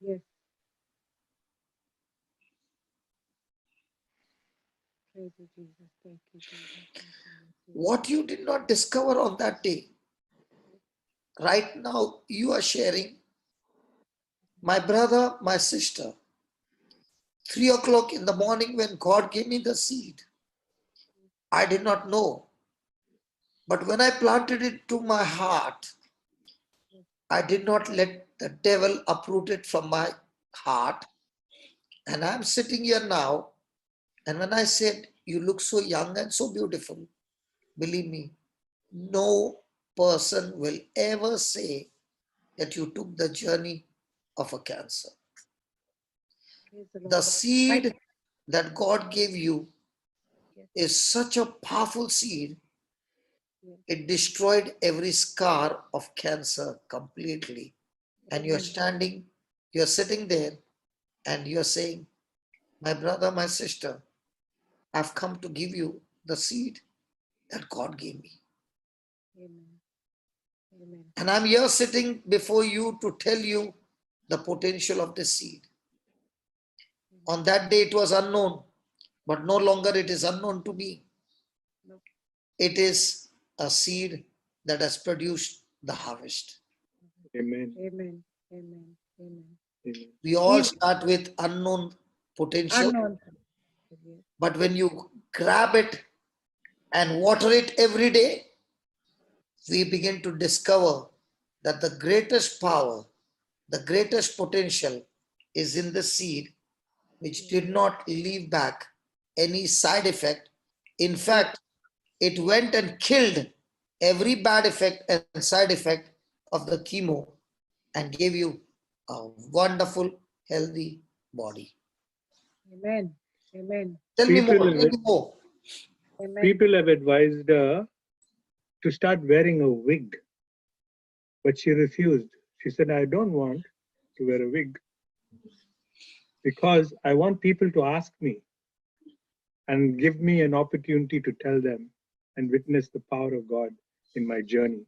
Yes. Praise you, Jesus. Thank you, Jesus. Thank you. What you did not discover on that day, right now you are sharing, my brother, my sister, 3 o'clock in the morning when God gave me the seed, I did not know. But when I planted it to my heart, I did not let the devil uproot it from my heart. And I'm sitting here now. And when I said, you look so young and so beautiful, believe me, no person will ever say that you took the journey of a cancer. Praise the Lord. The seed that God gave you is such a powerful seed. It destroyed every scar of cancer completely. And you're standing, you're sitting there, and you're saying, my brother, my sister, I've come to give you the seed that God gave me. Amen. Amen. And I'm here sitting before you to tell you the potential of the seed. On that day, it was unknown, but no longer it is unknown to me. No. It is a seed that has produced the harvest. Amen. Amen. Amen. Amen. Amen. We all He's start with unknown potential, unknown. but when you grab it and water it every day, we begin to discover that the greatest power, the greatest potential is in the seed, which did not leave back any side effect. In fact, it went and killed every bad effect and side effect of the chemo and gave you a wonderful, healthy body. Amen. Amen. Tell me more. People, Tell me more. Amen. people have advised her to start wearing a wig, but she refused. She said, I don't want to wear a wig because I want people to ask me and give me an opportunity to tell them and witness the power of God in my journey.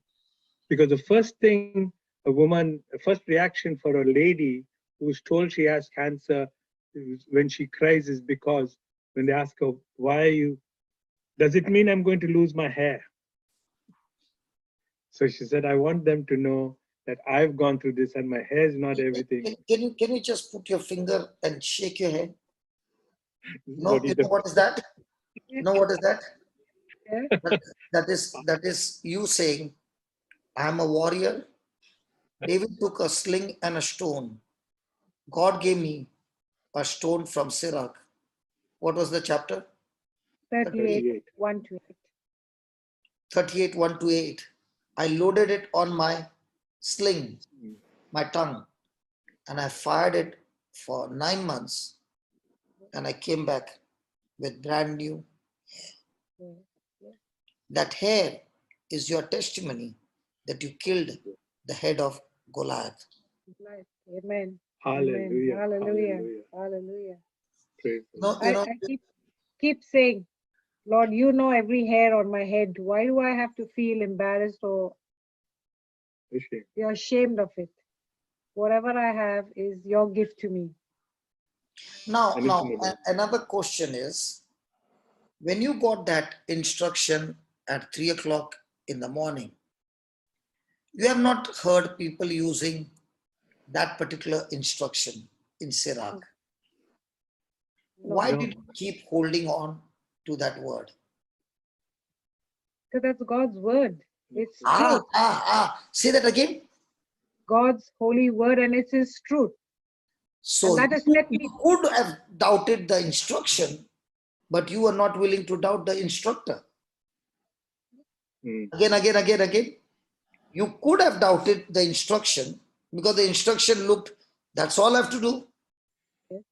Because the first thing a first reaction for a lady who's told she has cancer when she cries is because when they ask her, why are you, does it mean I'm going to lose my hair? So she said, I want them to know that I've gone through this and my hair is not everything. Can you just put your finger and shake your head? No, What you is know what is that? You know what is that? Yeah. That is you saying, I'm a warrior. David took a sling and a stone. God gave me a stone from Sirach. What was the chapter? 38, 38. 1 to 8. 38, 1 to 8. I loaded it on my sling, my tongue, and I fired it for 9 months. And I came back with brand new. That hair is your testimony that you killed the head of Goliath. Amen. Hallelujah. Amen. Hallelujah. Hallelujah. Hallelujah. Praise the No, Lord. I keep saying, Lord, you know every hair on my head. Why do I have to feel embarrassed or Appreciate. be ashamed of it? Whatever I have is your gift to me. now, And it's in the Lord. another question is, when you got that instruction at 3 o'clock in the morning, you have not heard people using that particular instruction in Sirach. No. Why No. did you keep holding on to that word? Because that's God's word. It's truth. Say that again. God's holy word, and it's his truth. So And that has you set me. could have doubted the instruction, but you were not willing to doubt the instructor. Mm. Again. You could have doubted the instruction because the instruction looked, that's all I have to do.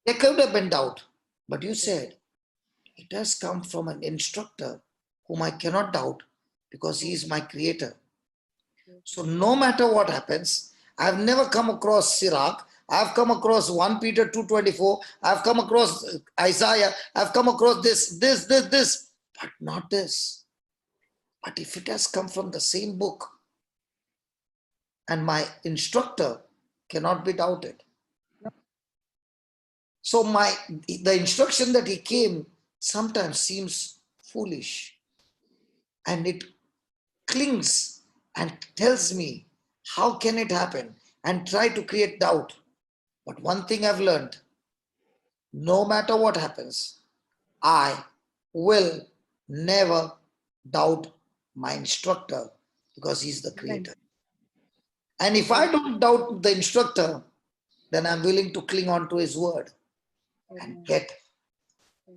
There could have been doubt. But you said, it has come from an instructor whom I cannot doubt because he is my creator. So no matter what happens, I've never come across Sirach. I've come across 1 Peter 2:24. I've come across Isaiah. I've come across this, but not this. But if it has come from the same book and my instructor cannot be doubted. So the instruction that he came sometimes seems foolish and it clings and tells me, how can it happen? And try to create doubt. But one thing I've learned, no matter what happens, I will never doubt my instructor because he's the creator. And if I don't doubt the instructor, then I'm willing to cling on to his word and get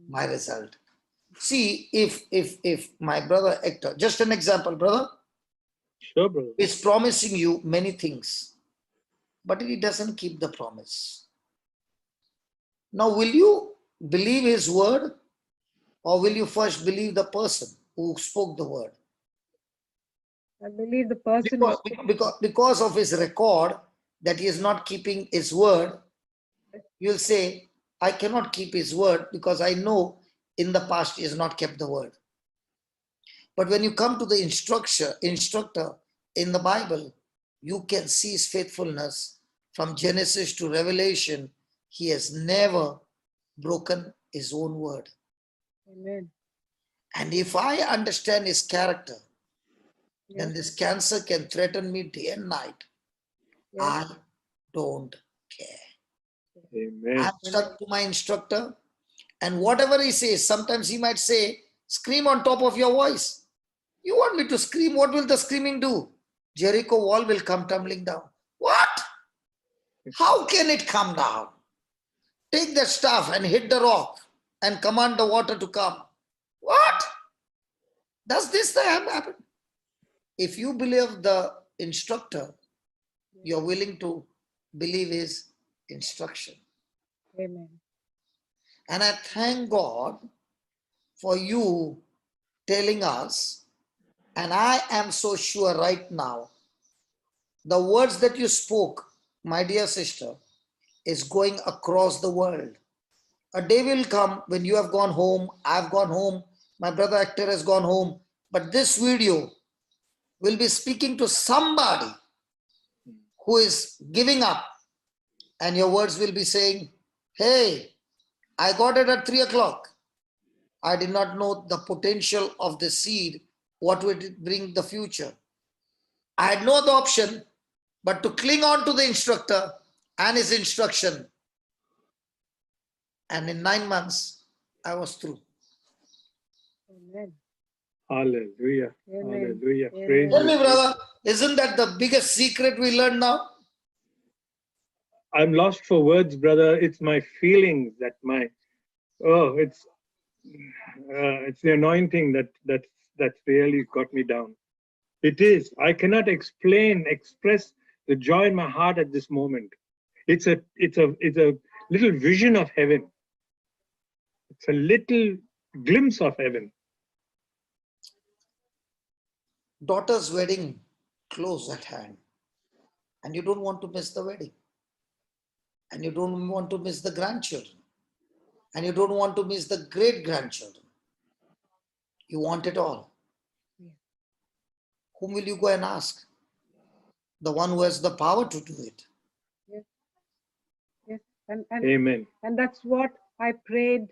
my result. See, if my brother Hector, just an example, brother, Sure, brother. is promising you many things, but he doesn't keep the promise. Now, will you believe his word or will you first believe the person who spoke the word? I believe the person who Because of his record that he is not keeping his word, you'll say, I cannot keep his word because I know in the past he has not kept the word. But when you come to the instructor in the Bible, you can see his faithfulness from Genesis to Revelation. He has never broken his own word. Amen. And if I understand his character, then Yes. this cancer can threaten me day and night. Yes. I don't care. Amen. I'm stuck to my instructor, and whatever he says, sometimes he might say, scream on top of your voice. You want me to scream? What will the screaming do? Jericho wall will come tumbling down. What? How can it come down? Take that staff and hit the rock and command the water to come. What? Does this happen? If you believe the instructor, you're willing to believe his instruction. Amen. And I thank God for you telling us, and I am so sure right now, the words that you spoke, my dear sister, is going across the world. A day will come when you have gone home, I've gone home, my brother Hector has gone home, but this video will be speaking to somebody who is giving up, and your words will be saying, hey, I got it at 3 o'clock. I did not know the potential of the seed, what would it bring the future. I had no other option but to cling on to the instructor and his instruction. And in 9 months, I was through. Amen. Hallelujah. Amen. Hallelujah. Amen. Praise Tell you. me, brother, isn't that the biggest secret we learned now? I'm lost for words, brother. It's my feelings that it's the anointing that's really got me down. It is. I cannot express the joy in my heart at this moment. It's a little vision of heaven. It's a little glimpse of heaven. Daughter's wedding close at hand, and you don't want to miss the wedding, and you don't want to miss the grandchildren, and you don't want to miss the great grandchildren. You want it all. Yeah. Whom will you go and ask? The one who has the power to do it. Yes. Yes. And Amen. and that's what I prayed,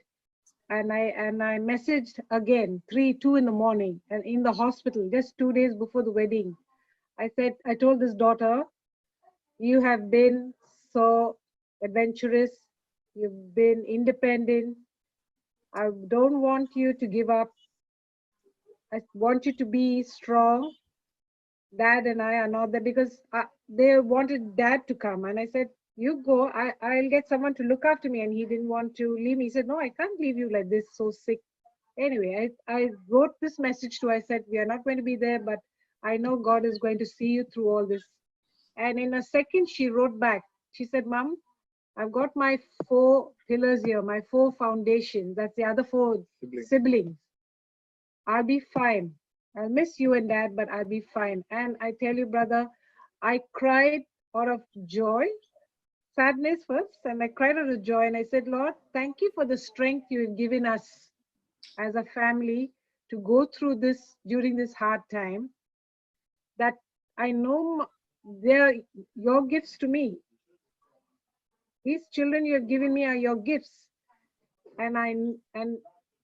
and I messaged again 2 in the morning, and in the hospital just 2 days before the wedding. I told this daughter, you have been so adventurous, you've been independent. I don't want you to give up. I want you to be strong. Dad and I are not there, because they wanted Dad to come, and I said, you go, I'll get someone to look after me. And he didn't want to leave me. He said, no, I can't leave you like this, so sick. Anyway, I wrote this message to her. I said, we are not going to be there, but I know God is going to see you through all this. And in a second, she wrote back. She said, Mom, I've got my 4 pillars here, my 4 foundations. That's the other 4 siblings. I'll be fine. I'll miss you and Dad, but I'll be fine. And I tell you, brother, I cried out of joy, sadness first, and I cried out of joy. And I said, Lord, thank you for the strength you have given us as a family to go through this during this hard time. That I know they're your gifts to me. These children you have given me are your gifts. And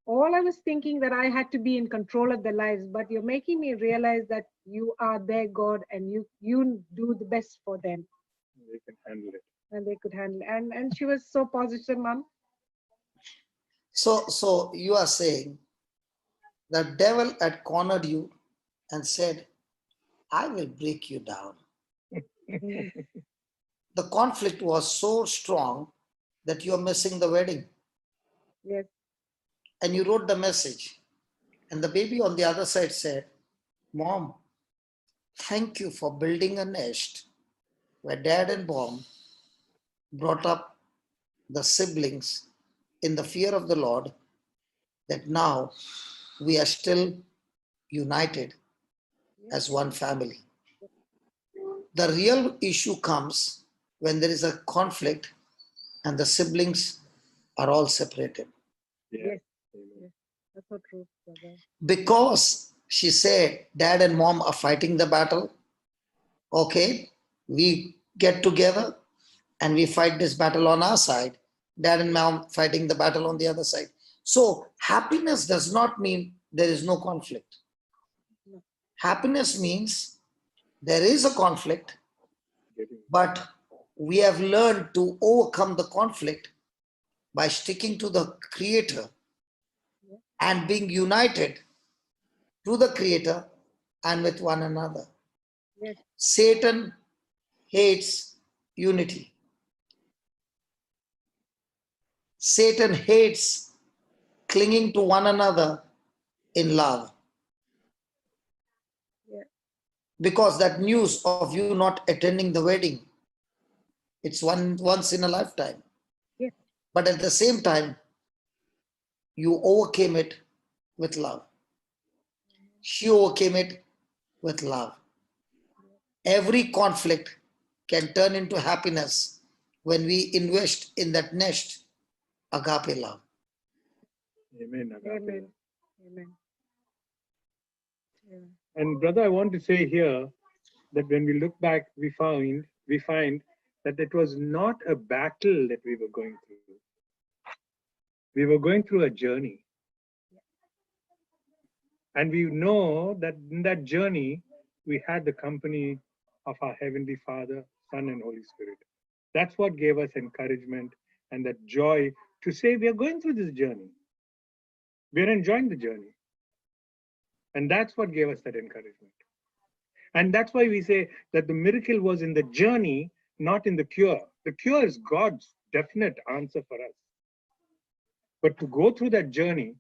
all I was thinking that I had to be in control of their lives, but you're making me realize that you are their God, and you do the best for them. They can handle it. And they could handle it. And she was so positive, Mom. So you are saying the devil had cornered you and said, I will break you down. The conflict was so strong that you are missing the wedding. Yes. And you wrote the message. And the baby on the other side said, Mom, thank you for building a nest where Dad and Mom brought up the siblings in the fear of the Lord, that now we are still united as one family. The real issue comes when there is a conflict and the siblings are all separated. Yes. Yes. That's so true, brother. Because she said, Dad and Mom are fighting the battle. Okay, we get together and we fight this battle on our side. Dad and Mom fighting the battle on the other side. So happiness does not mean there is no conflict. No. Happiness means there is a conflict, but we have learned to overcome the conflict by sticking to the Creator and being united to the Creator and with one another. Yes. Satan hates unity. Satan hates clinging to one another in love. Yeah. Because that news of you not attending the wedding, it's once in a lifetime. Yes. But at the same time, you overcame it with love. She overcame it with love. Every conflict can turn into happiness when we invest in that nest, agape love. Amen. Amen. Amen. Yeah. And brother, I want to say here that when we look back, we find that it was not a battle that we were going through. We were going through a journey. And we know that in that journey, we had the company of our Heavenly Father, Son, and Holy Spirit. That's what gave us encouragement and that joy to say we are going through this journey. We're enjoying the journey. And that's what gave us that encouragement. And that's why we say that the miracle was in the journey, not in the cure. The cure is God's definite answer for us. But to go through that journey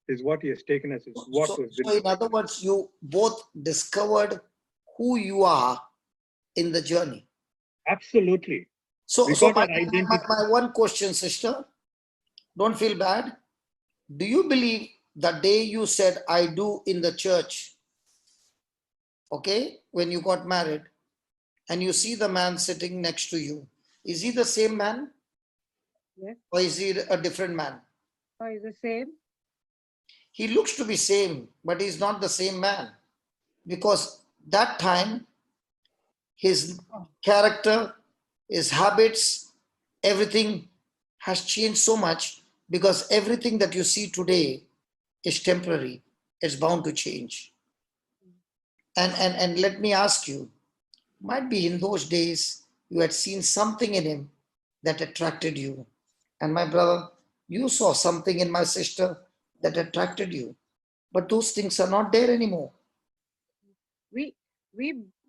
is what He has taken us. So in other words, you both discovered who you are in the journey. Absolutely. So my one question, sister, don't feel bad. Do you believe the day you said I do in the church, okay, when you got married, and you see the man sitting next to you, is he the same man? Yes. Or is he a different man? Oh, it's the same. He looks to be same, but he's not the same man. Because that time, his character, his habits, everything has changed so much, because everything that you see today is temporary. It's bound to change. And let me ask you, might be in those days you had seen something in him that attracted you. And my brother, you saw something in my sister that attracted you. But those things are not there anymore. We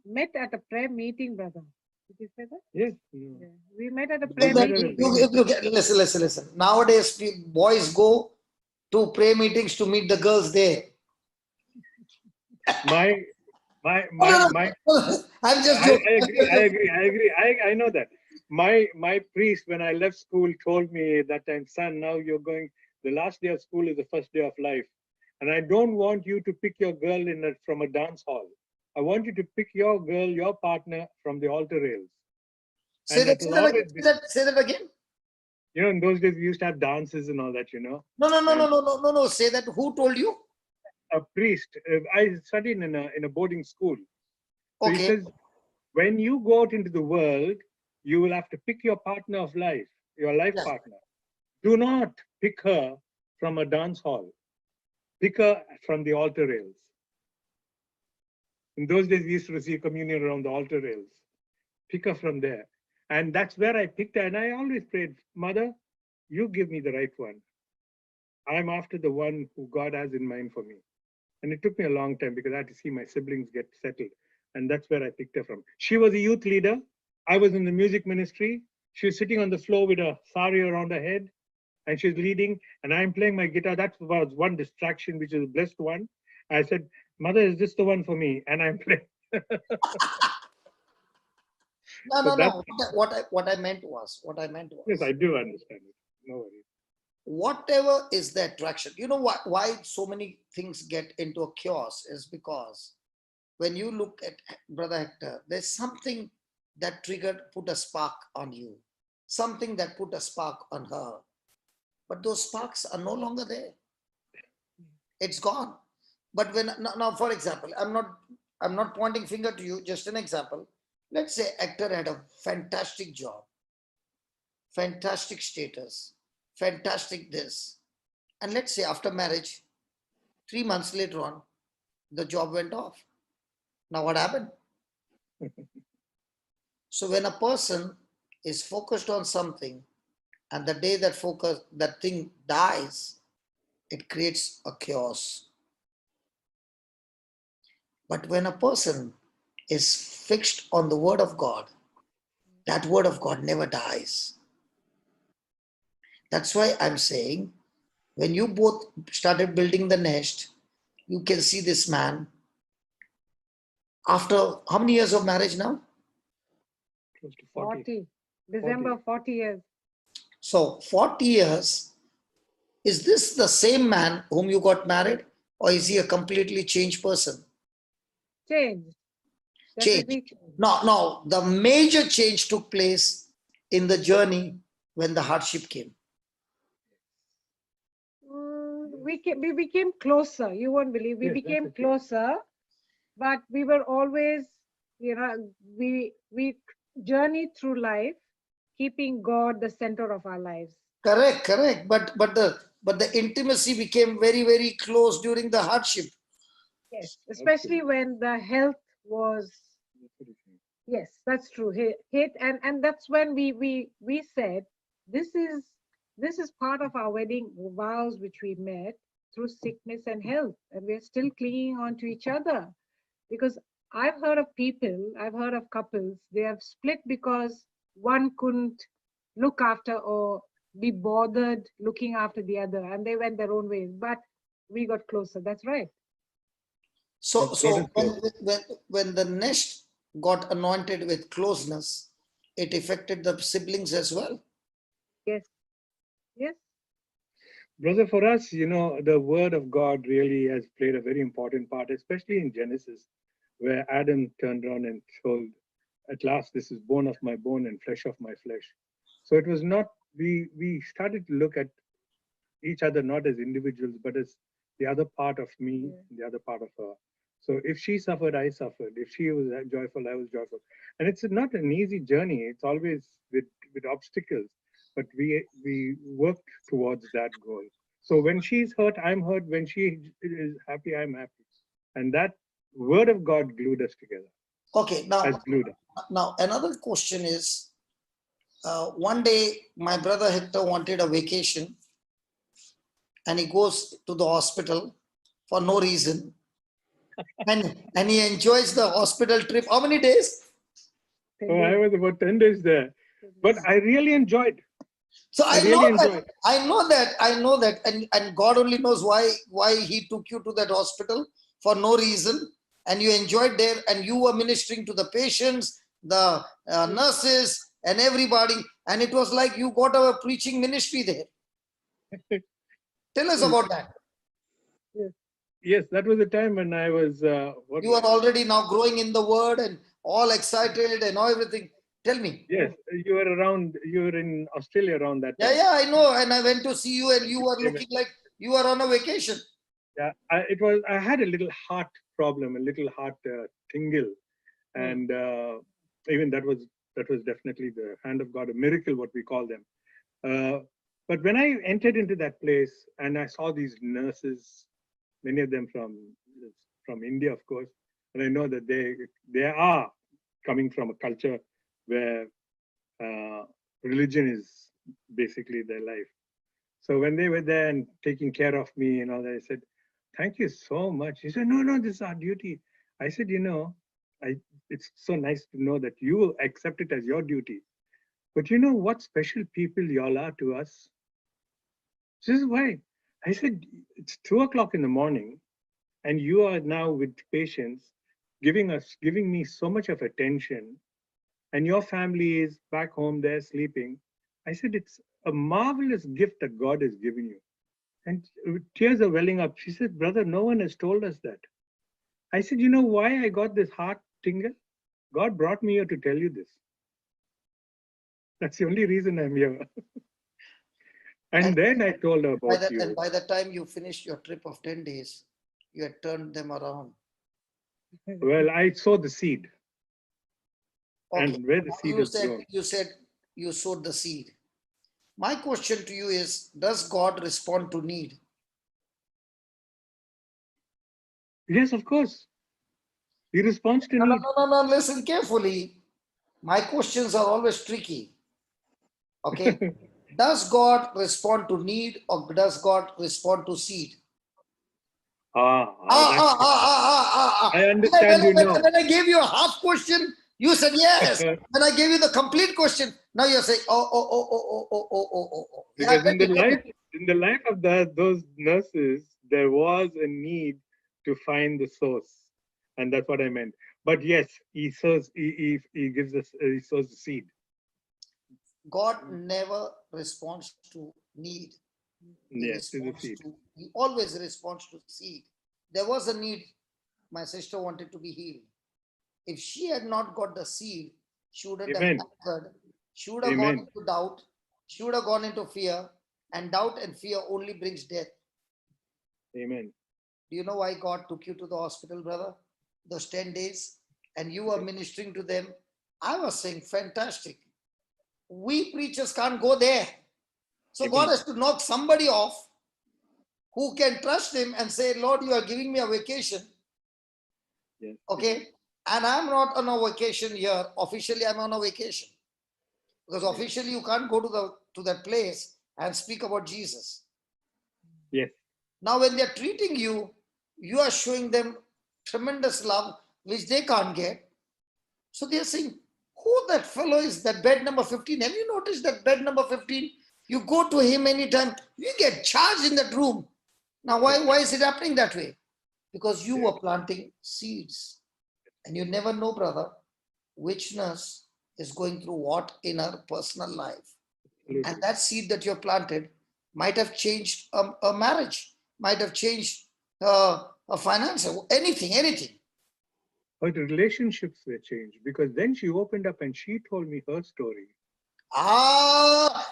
met at a prayer meeting, brother. Did you say that? Yes. Yeah. We met at a prayer Then meeting. listen. Nowadays, boys go to prayer meetings to meet the girls there. I'm just joking. I agree. I know that. My priest, when I left school, told me at that time, son, now you're going, the last day of school is the first day of life. And I don't want you to pick your girl from a dance hall. I want you to pick your girl, your partner from the altar rails. Say that again. You know, in those days, we used to have dances and all that, you know. No. Say that. Who told you? A priest. I studied in a boarding school. So Okay. he says, when you go out into the world, you will have to pick your partner of life, your life partner. Do not pick her from a dance hall. Pick her from the altar rails. In those days, we used to receive communion around the altar rails. Pick her from there. And that's where I picked her. And I always prayed, Mother, you give me the right one. I'm after the one who God has in mind for me. And it took me a long time because I had to see my siblings get settled. And that's where I picked her from. She was a youth leader. I was in the music ministry. She was sitting on the floor with a sari around her head. And she's leading. And I'm playing my guitar. That was one distraction, which is a blessed one. I said, Mother, is this the one for me? And I'm playing. No. What I meant was. Yes, I do understand it. No worries. Whatever is the attraction, you know why so many things get into a chaos is because when you look at Brother Hector, there's something that put a spark on you, something that put a spark on her, but those sparks are no longer there. It's gone. But when now, for example, I'm not pointing finger to you, just an example. Let's say Hector had a fantastic job, fantastic status, fantastic this. And let's say after marriage, 3 months later on, the job went off. Now what happened? So when a person is focused on something, and the day that thing dies, it creates a chaos. But when a person is fixed on the word of God, that word of God never dies. That's why I'm saying, when you both started building the nest, you can see this man after how many years of marriage now? Close to 40. 40. December, 40 years. So 40 years, is this the same man whom you got married, or is he a completely changed person? Changed. Change. Definitely changed. No, the major change took place in the journey when the hardship came. We became closer. You won't believe. We Yes, became definitely. closer, but we were always, we journeyed through life, keeping God the center of our lives. Correct. But the intimacy became very, very close during the hardship. Yes, especially Absolutely. when the health was. Yes, that's true. Hit, and that's when we said this is part of our wedding vows which we made through sickness and health, and we're still clinging on to each other, because I've heard of couples, they have split because one couldn't look after or be bothered looking after the other, and they went their own ways. But we got closer. That's right. So That so is true. when the nest got anointed with closeness, it affected the siblings as well. Yes. Yes. Brother, for us, the word of God really has played a very important part, especially in Genesis, where Adam turned around and told, at last, this is bone of my bone and flesh of my flesh. So it was not, we started to look at each other not as individuals, but as the other part of me, the other part of her. So if she suffered, I suffered. If she was joyful, I was joyful. And it's not an easy journey. It's always with obstacles, but we worked towards that goal. So when she's hurt, I'm hurt. When she is happy, I'm happy. And that word of God glued us together, Okay, has glued us. now another question is, one day my brother Hector wanted a vacation, and he goes to the hospital for no reason, and he enjoys the hospital trip. How many days? Oh, I was about 10 days there, but I really enjoyed. So I really enjoyed. I know that, and God only knows why he took you to that hospital for no reason, and you enjoyed there, and you were ministering to the patients, the nurses, and everybody, and it was like you got a preaching ministry there. Tell us about that. Yes, that was the time when I was. You are already now growing in the word and all excited and all everything. Tell me. Yes, you were around. You were in Australia around that time. Yeah, I know. And I went to see you, and you were looking like you were on a vacation. Yeah, I had a little heart problem, a little heart tingle, and even that was definitely the hand of God, a miracle, what we call them. But when I entered into that place and I saw these nurses, many of them from India, of course, and I know that they are coming from a culture where religion is basically their life. So when they were there and taking care of me and all that, I said, "Thank you so much." He said, "No, this is our duty." I said, it's so nice to know that you accept it as your duty. But you know what special people y'all are to us? This is why. I said, it's 2 o'clock in the morning, and you are now with patients, giving me so much of attention, and your family is back home there sleeping. I said, it's a marvelous gift that God has given you. And tears are welling up. She said, "Brother, no one has told us that." I said, "You know why I got this heart tingle? God brought me here to tell you this. That's the only reason I'm here." And then I told her about you. And by the time you finished your trip of 10 days, you had turned them around. Well, I sowed the seed. Okay. And where the seed is grown. You said you sowed the seed. My question to you is, does God respond to need? Yes, of course. He responds to No, need. no, listen carefully. My questions are always tricky. Okay. Does God respond to need or does God respond to seed? I understand you know. When I gave you a half question, you said yes. When I gave you the complete question, now you're saying, oh. Because in the life of those nurses, there was a need to find the source, and that's what I meant. But yes, he sows. He gives us. He sows the seed. God never responds to need. Yes, to the seed. He always responds to seed. There was a need. My sister wanted to be healed. If she had not got the seed, she wouldn't have conquered. She would have gone into doubt. She would have gone into fear. And doubt and fear only brings death. Amen. Do you know why God took you to the hospital, brother? Those 10 days. And you were ministering to them. I was saying, fantastic. We preachers can't go there. So God has to knock somebody off who can trust him and say, Lord, you are giving me a vacation. Yes. Okay. And I'm not on a vacation here. Officially, I'm on a vacation. Because officially you can't go to that place and speak about Jesus. Yes. Now, when they're treating you, you are showing them tremendous love, which they can't get. So they're saying, who that fellow is, that bed number 15? Have you noticed that bed number 15? You go to him anytime, you get charged in that room. Now, why is it happening that way? Because you were planting seeds. And you never know, brother, which nurse is going through what in her personal life. And that seed that you planted might have changed a marriage, might have changed a finance, anything. But relationships were changed because then she opened up and she told me her story.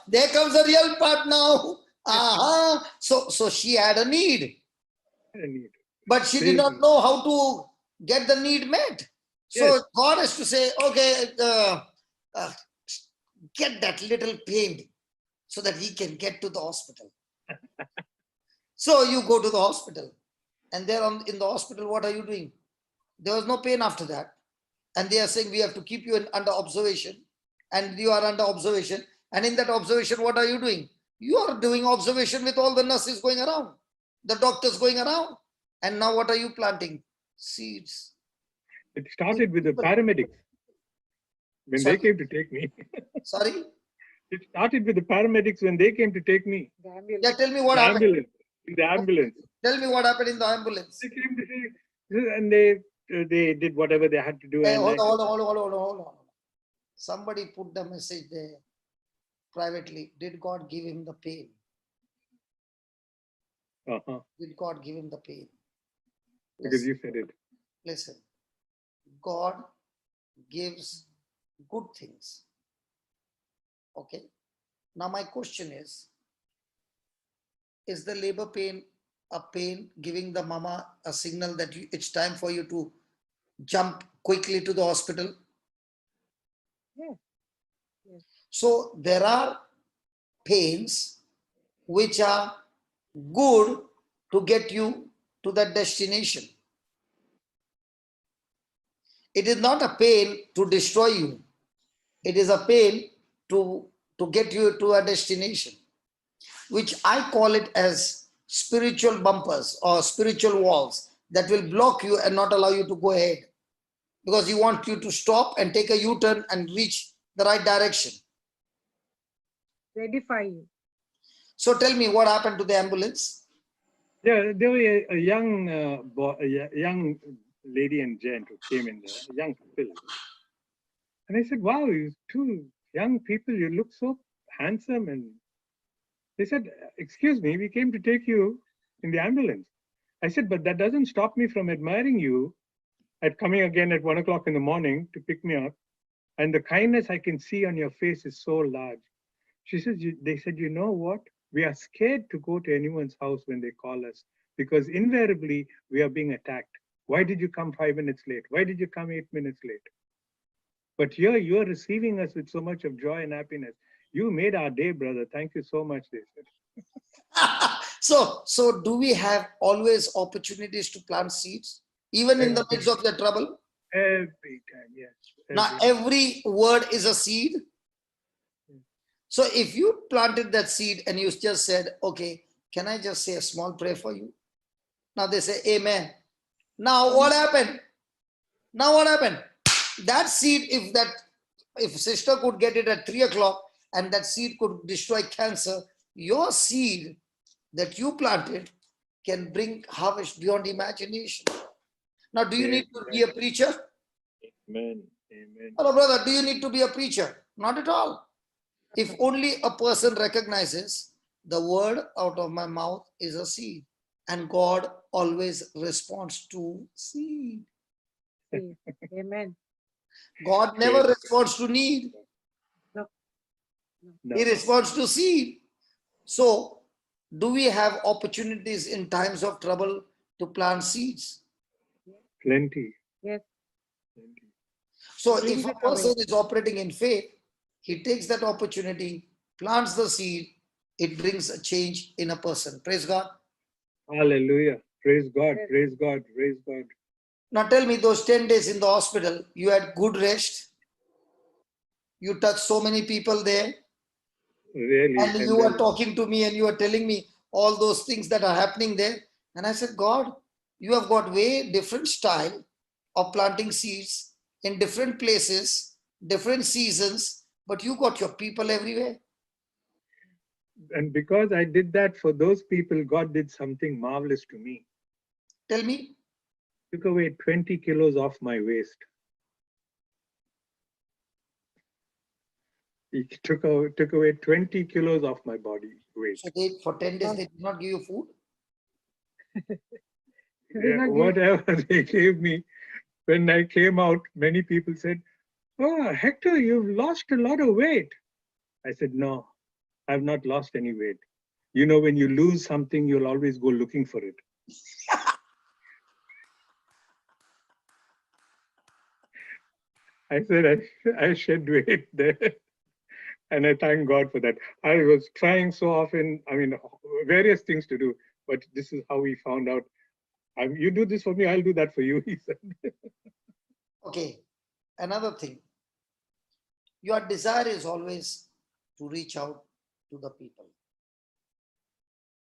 There comes the real part now. So she had a need. But she did not know how to get the need met. So God has to say, okay, get that little pain so that he can get to the hospital. So you go to the hospital. And there in the hospital, what are you doing? There was no pain after that. And they are saying, we have to keep you under observation. And you are under observation. And in that observation, what are you doing? You are doing observation with all the nurses going around, the doctors going around. And now what are you planting? Seeds. It started with the paramedics. When they came to take me. Sorry? It started with the paramedics when they came to take me. Yeah, tell me what happened. In the ambulance. Tell me what happened in the ambulance. They came to say, and they did whatever they had to do. Hey, hold on. Somebody put the message there privately. Did God give him the pain? Did God give him the pain? Because you said it. Listen, God gives good things. Okay. Now my question is the labor pain a pain giving the mama a signal that it's time for you to jump quickly to the hospital? Yes. So there are pains which are good to get you to that destination. It is not a pain to destroy you. It is a pain to get you to a destination, which I call it as spiritual bumpers or spiritual walls that will block you and not allow you to go ahead, because he wants you to stop and take a U-turn and reach the right direction. Edify you. So tell me what happened to the ambulance. Yeah, there was a young young lady and gent who came in there, a young couple. And I said, wow, you two young people, you look so handsome. And they said, excuse me, we came to take you in the ambulance. I said, but that doesn't stop me from admiring you at coming again at 1 o'clock in the morning to pick me up. And the kindness I can see on your face is so large. She said, they said, you know what? We are scared to go to anyone's house when they call us because invariably we are being attacked. Why did you come 5 minutes late? Why did you come 8 minutes late? But here you are receiving us with so much of joy and happiness. You made our day, brother. Thank you so much, they said. So do we have always opportunities to plant seeds, even in the midst of the trouble? Every time, yes. Now, every word is a seed. So if you planted that seed and you just said, okay, can I just say a small prayer for you? Now they say, amen. Now what happened? Now what happened? That seed, if sister could get it at 3 o'clock and that seed could destroy cancer, your seed that you planted can bring harvest beyond imagination. Now, do you need to be a preacher? Amen. Amen. Hello, brother, do you need to be a preacher? Not at all. If only a person recognizes the word out of my mouth is a seed, and God always responds to seed. Amen. God never responds to need. No. He responds to seed. So, do we have opportunities in times of trouble to plant seeds? Plenty. Yes. Plenty. So, Brings if a it away. person is operating in faith, he takes that opportunity, plants the seed, it brings a change in a person. Praise God. Hallelujah. Praise God. Praise God. Praise God. Now tell me, those 10 days in the hospital, you had good rest. You touched so many people there. Really. And you were talking to me and you were telling me all those things that are happening there. And I said, God, you have got way different style of planting seeds in different places, different seasons, but you got your people everywhere. And because I did that for those people, God did something marvelous to me. Tell me. Took away 20 kilos off my waist. He took away 20 kilos off my body weight. So for 10 days, they did not give you food? Yeah, whatever they gave me, when I came out, many people said, "Oh, Hector, you've lost a lot of weight." I said, "No, I've not lost any weight. You know, when you lose something, you'll always go looking for it." I said, I shed weight there. And I thank God for that. I was trying so often, various things to do, but this is how we found out. You do this for me, I'll do that for you, he said. Okay, another thing. Your desire is always to reach out to the people.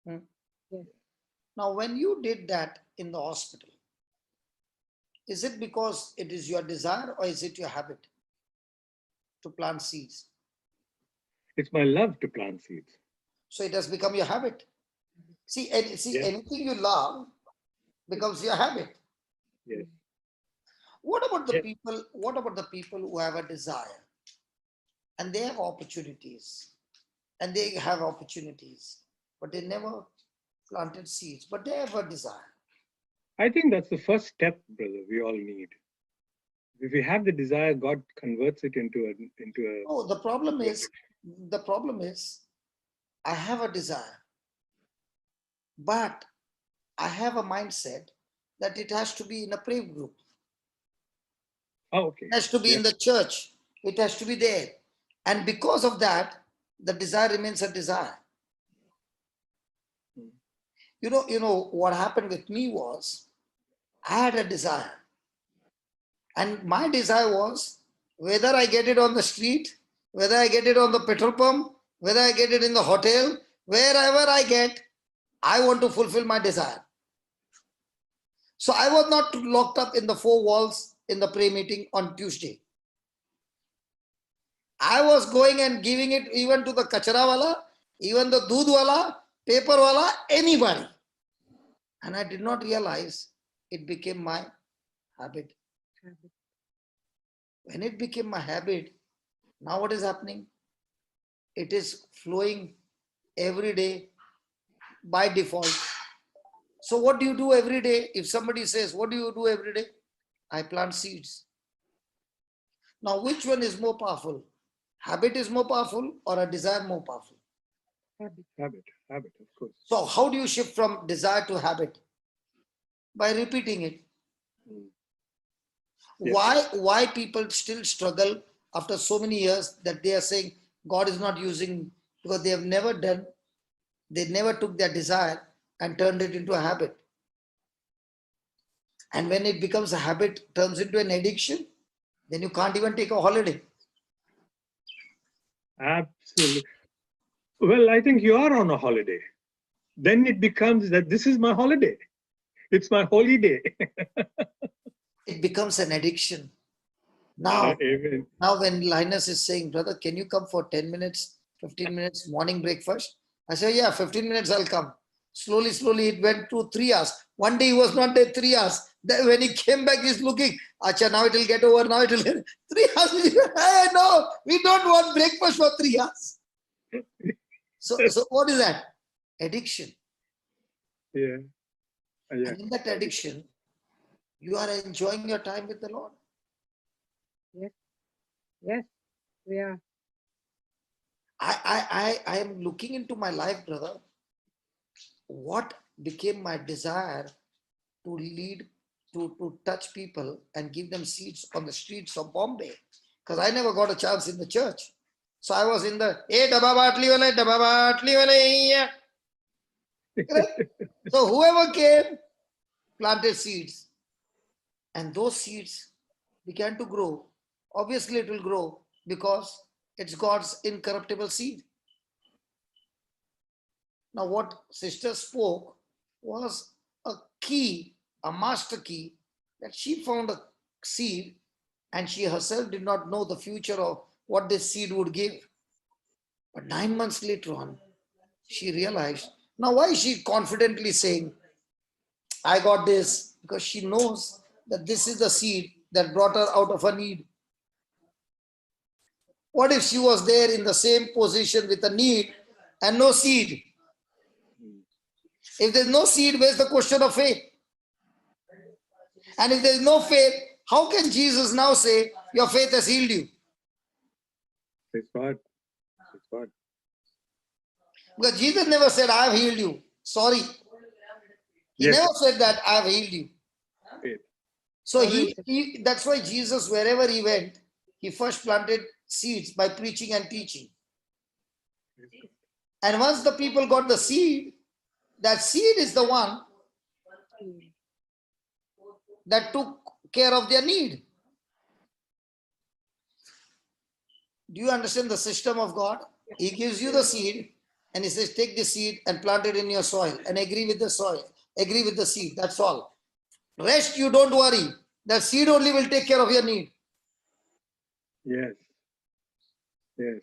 Yes. Now, when you did that in the hospital, is it because it is your desire or is it your habit to plant seeds? It's my love to plant seeds. So it has become your habit. See, yes. Anything you love becomes your habit. Yes. What about the people? What about the people who have a desire and they have opportunities and they have opportunities, but they never planted seeds, but they have a desire? I think that's the first step, brother, we all need. If we have the desire, God converts it into a. Oh, the problem is, I have a desire, but I have a mindset that it has to be in a prayer group. Oh, okay. It has to be in the church. It has to be there. And because of that, the desire remains a desire. You know what happened with me was, I had a desire. And my desire was, whether I get it on the street, whether I get it on the petrol pump, whether I get it in the hotel, wherever I get, I want to fulfill my desire. So I was not locked up in the four walls in the prayer meeting on Tuesday. I was going and giving it even to the kachara wala, even the doodh wala, paper wala, anybody. And I did not realize it became my habit. When it became my habit, now what is happening? It is flowing every day by default. So what do you do every day? If somebody says, what do you do every day? I plant seeds. Now, which one is more powerful? Habit is more powerful or a desire more powerful? Habit, of course. So how do you shift from desire to habit? By repeating it. Yes. Why people still struggle after so many years that they are saying God is not using, because they have never done, they never took their desire and turned it into a habit. And when it becomes a habit, turns into an addiction, then you can't even take a holiday. Absolutely. Well, I think you are on a holiday. Then it becomes that this is my holiday. It's my holy day. It becomes an addiction. Now, Amen. now when Linus is saying, brother, can you come for 10 minutes, 15 minutes, morning breakfast? I say, yeah, 15 minutes, I'll come. Slowly, slowly, it went to 3 hours. One day he was not there 3 hours. Then when he came back, he's looking, Acha, now it will get over, now it will get 3 hours. Hey, no, we don't want breakfast for 3 hours. So what is that? Addiction. Yeah. Yeah. And in that addiction, you are enjoying your time with the Lord. Yes, we are. I am looking into my life, brother. What became my desire to lead, to touch people and give them seats on the streets of Bombay? Because I never got a chance in the church. So I was in the, so whoever came, planted seeds. And those seeds began to grow. Obviously, it will grow because it's God's incorruptible seed. Now, what sister spoke was a key, a master key, that she found a seed and she herself did not know the future of what this seed would give. But 9 months later on, she realized. Now, why is she confidently saying, I got this? Because she knows that this is the seed that brought her out of her need. What if she was there in the same position with a need and no seed? If there's no seed, where's the question of faith? And if there's no faith, how can Jesus now say, your faith has healed you? Praise God. Praise God. Because Jesus never said, I have healed you. Sorry. He Yes. never said that, I have healed you. Faith. So that's why Jesus, wherever he went, he first planted seeds by preaching and teaching. And once the people got the seed, that seed is the one that took care of their need. Do you understand the system of God? He gives you the seed and he says, take the seed and plant it in your soil and agree with the soil, agree with the seed. That's all. Rest, you don't worry. The seed only will take care of your need. Yes. Yes.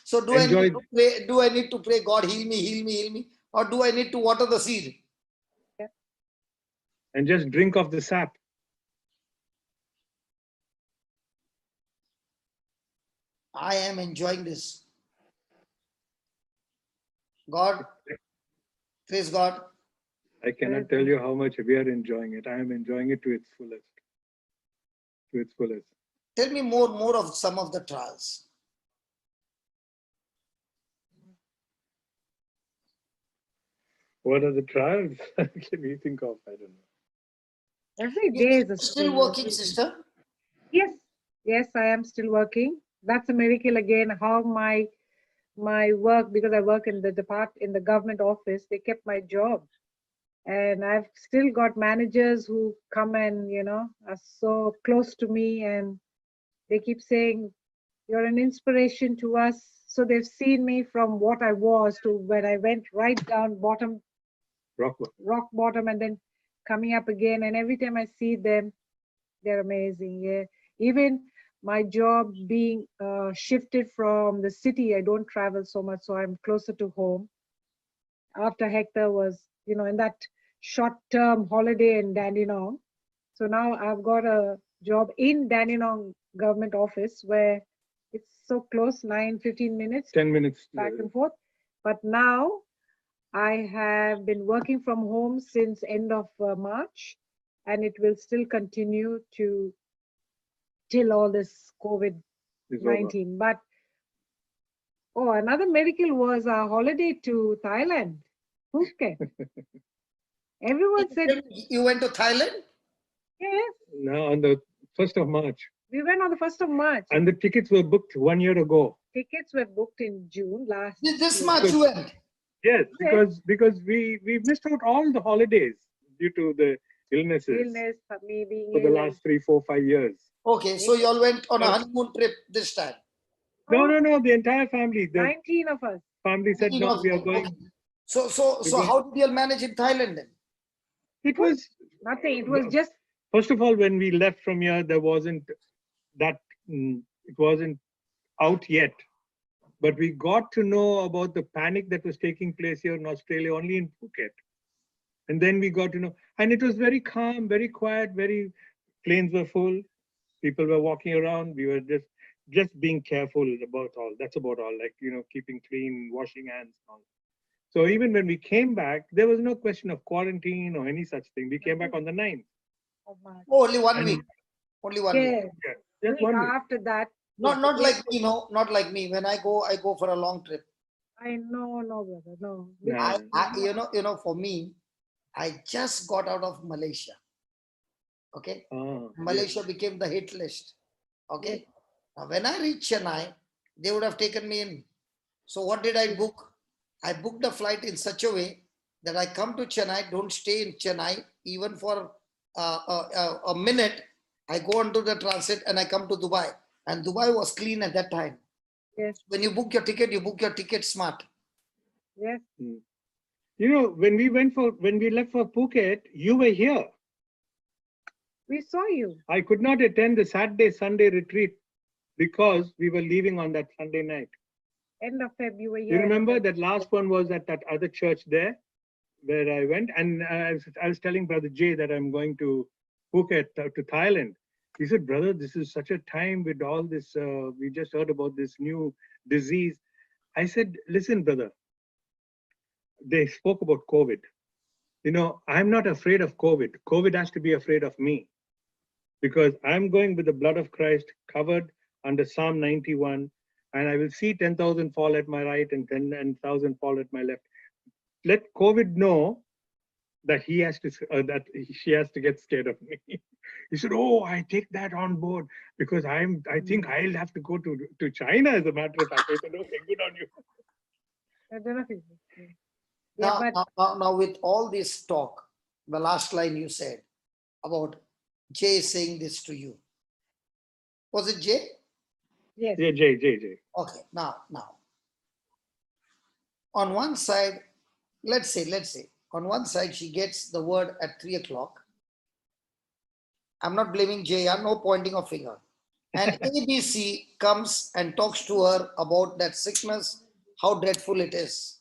So do I need to pray, God, heal me, heal me, heal me? Or do I need to water the seed? And just drink of the sap. I am enjoying this. God, praise God. I cannot tell you how much we are enjoying it. I am enjoying it to its fullest. To its fullest. Tell me more of some of the trials. What are the trials? Can you think of? I don't know. Every day is a Still working, sister? Yes, I am still working. That's a miracle again, how my work, because I work in the government office, they kept my job. And I've still got managers who come and, are so close to me, and they keep saying, you're an inspiration to us. So they've seen me from what I was to when I went right down bottom, rock bottom, and then coming up again. And every time I see them, they're amazing. Yeah. Even my job being shifted from the city, I don't travel so much, so I'm closer to home. After Hector was, in that short-term holiday in Dandenong. So now I've got a job in Dandenong government office where it's so close, 9-15 minutes. 10 minutes. Back and forth. But now I have been working from home since end of March, and it will still continue till all this COVID-19. But another miracle was our holiday to Thailand. Okay. Everyone said you went to Thailand? Yes. No, on the 1st of March. We went on the 1st of March. And the tickets were booked 1 year ago. Tickets were booked in June last. This March you went? Yes, because we missed out all the holidays due to the illnesses illness, me being for the ill. last 3, 4, 5 years. Okay, so you all went on a honeymoon trip this time. No, the entire family. The 19 of us. family said, no, we are Okay. going. So how did you all manage in Thailand then? It was, Nothing. It was just first of all, when we left from here, there wasn't that, it wasn't out yet. But we got to know about the panic that was taking place here in Australia only in Phuket. And then we got to know, and it was very calm, very quiet, planes were full, people were walking around. We were just being careful about all. That's about all, like, keeping clean, washing hands. And all. So even when we came back, there was no question of quarantine or any such thing. We came back on the 9th. oh my. Oh, only 1 And- week. Only 1 week. Yeah. Just 1 week. After that, Not like me, no, not like me. When I go for a long trip. I know, no, brother, no. Yeah. I for me, I just got out of Malaysia. Okay. Malaysia became the hit list. Okay. Now, when I reached Chennai, they would have taken me in. So what did I book? I booked a flight in such a way that I come to Chennai, don't stay in Chennai even for a minute. I go onto the transit and I come to Dubai. And Dubai was clean at that time. Yes. When you book your ticket smart. Yes. When we left for Phuket, you were here. We saw you. I could not attend the Saturday, Sunday retreat because we were leaving on that Sunday night. End of February. You remember that last one was at that other church there where I went, and I was telling Brother Jay that I'm going to Phuket, to Thailand. He said, brother, this is such a time with all this, we just heard about this new disease. I said, listen, brother, they spoke about COVID. I'm not afraid of COVID. COVID has to be afraid of me because I'm going with the blood of Christ covered under Psalm 91, and I will see 10,000 fall at my right and 10,000 fall at my left. Let COVID know that she has to get scared of me. He said, oh, I take that on board because I think I'll have to go to China, as a matter of fact. I said, okay, good on you. I don't know if it's- Now, with all this talk, the last line you said about Jay saying this to you. Was it Jay? Yes. Yeah, Jay. Okay, now. On one side, let's say, on one side, she gets the word at 3 o'clock. I'm not blaming Jay, I'm no pointing of finger. And ABC comes and talks to her about that sickness, how dreadful it is.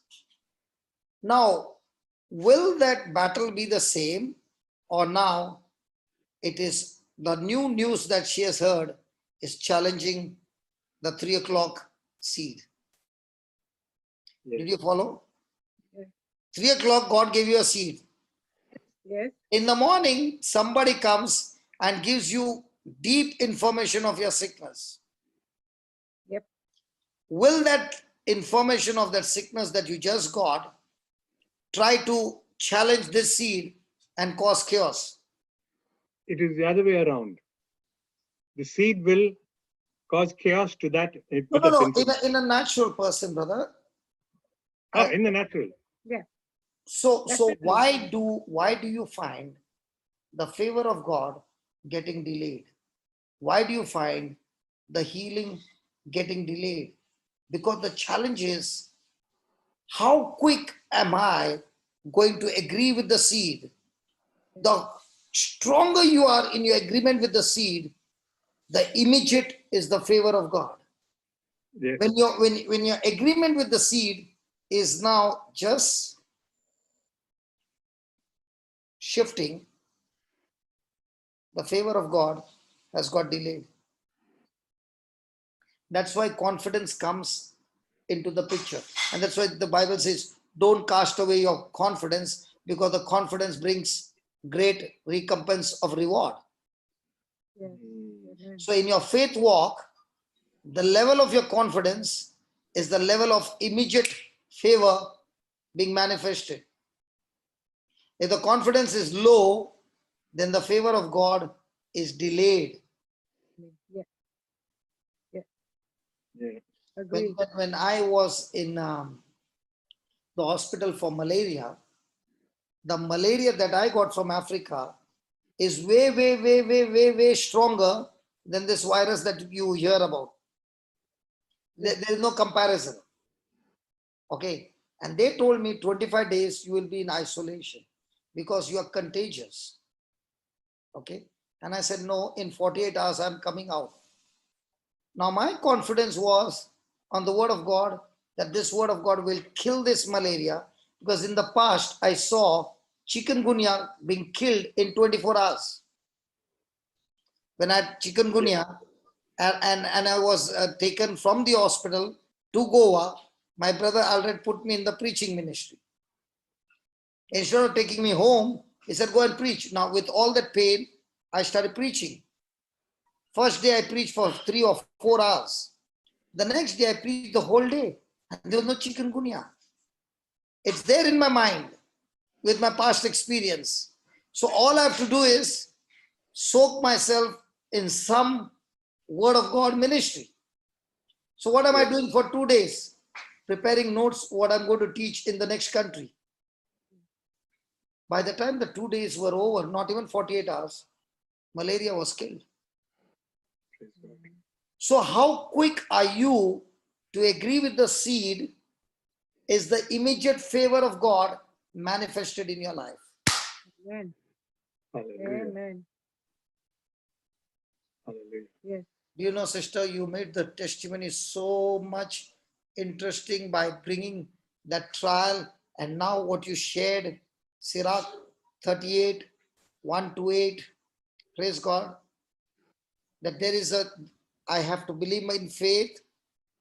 Now, will that battle be the same, or now it is the new news that she has heard is challenging the 3 o'clock seed? Yes. Did you follow? Yes. 3 o'clock, God gave you a seed. Yes. In the morning, somebody comes and gives you deep information of your sickness. Yep. Will that information of that sickness that you just got try to challenge this seed and cause chaos? It is the other way around. The seed will cause chaos to that. No. In a natural person, brother. In the natural. Yeah. So Definitely. why do you find the favor of God getting delayed? Why do you find the healing getting delayed? Because the challenge is, how quick am I going to agree with the seed? The stronger you are in your agreement with the seed, the immediate is the favor of God. Yes. When your agreement with the seed is now just shifting, the favor of God has got delayed. That's why confidence comes into the picture. And that's why the Bible says, don't cast away your confidence, because the confidence brings great recompense of reward. Yes. Amen. So in your faith walk, the level of your confidence is the level of immediate favor being manifested. If the confidence is low, then the favor of God is delayed. Yeah. Yeah. Agree. When I was in the hospital for malaria, the malaria that I got from Africa is way, way, way, way, way, way stronger than this virus that you hear about. There is no comparison. Okay. And they told me 25 days you will be in isolation because you are contagious. Okay. And I said, no, in 48 hours, I'm coming out. Now, my confidence was on the word of God that this word of God will kill this malaria, because in the past, I saw chikungunya being killed in 24 hours. When I had chikungunya and I was taken from the hospital to Goa, my brother already put me in the preaching ministry. Instead of taking me home, he said, go and preach. Now, with all that pain, I started preaching. First day, I preached for 3 or 4 hours. The next day, I preached the whole day. And there was no chikungunya. It's there in my mind with my past experience. So all I have to do is soak myself in some word of God ministry. So what am I doing for 2 days? Preparing notes, what I'm going to teach in the next country. By the time the 2 days were over, not even 48 hours, malaria was killed. So how quick are you to agree with the seed is the immediate favor of God manifested in your life. Amen. Hallelujah. Amen. Hallelujah. Yes. Do you know, sister, you made the testimony so much interesting by bringing that trial, and now what you shared, Sirach 38, 1 to 8, praise God, that there is I have to believe in faith,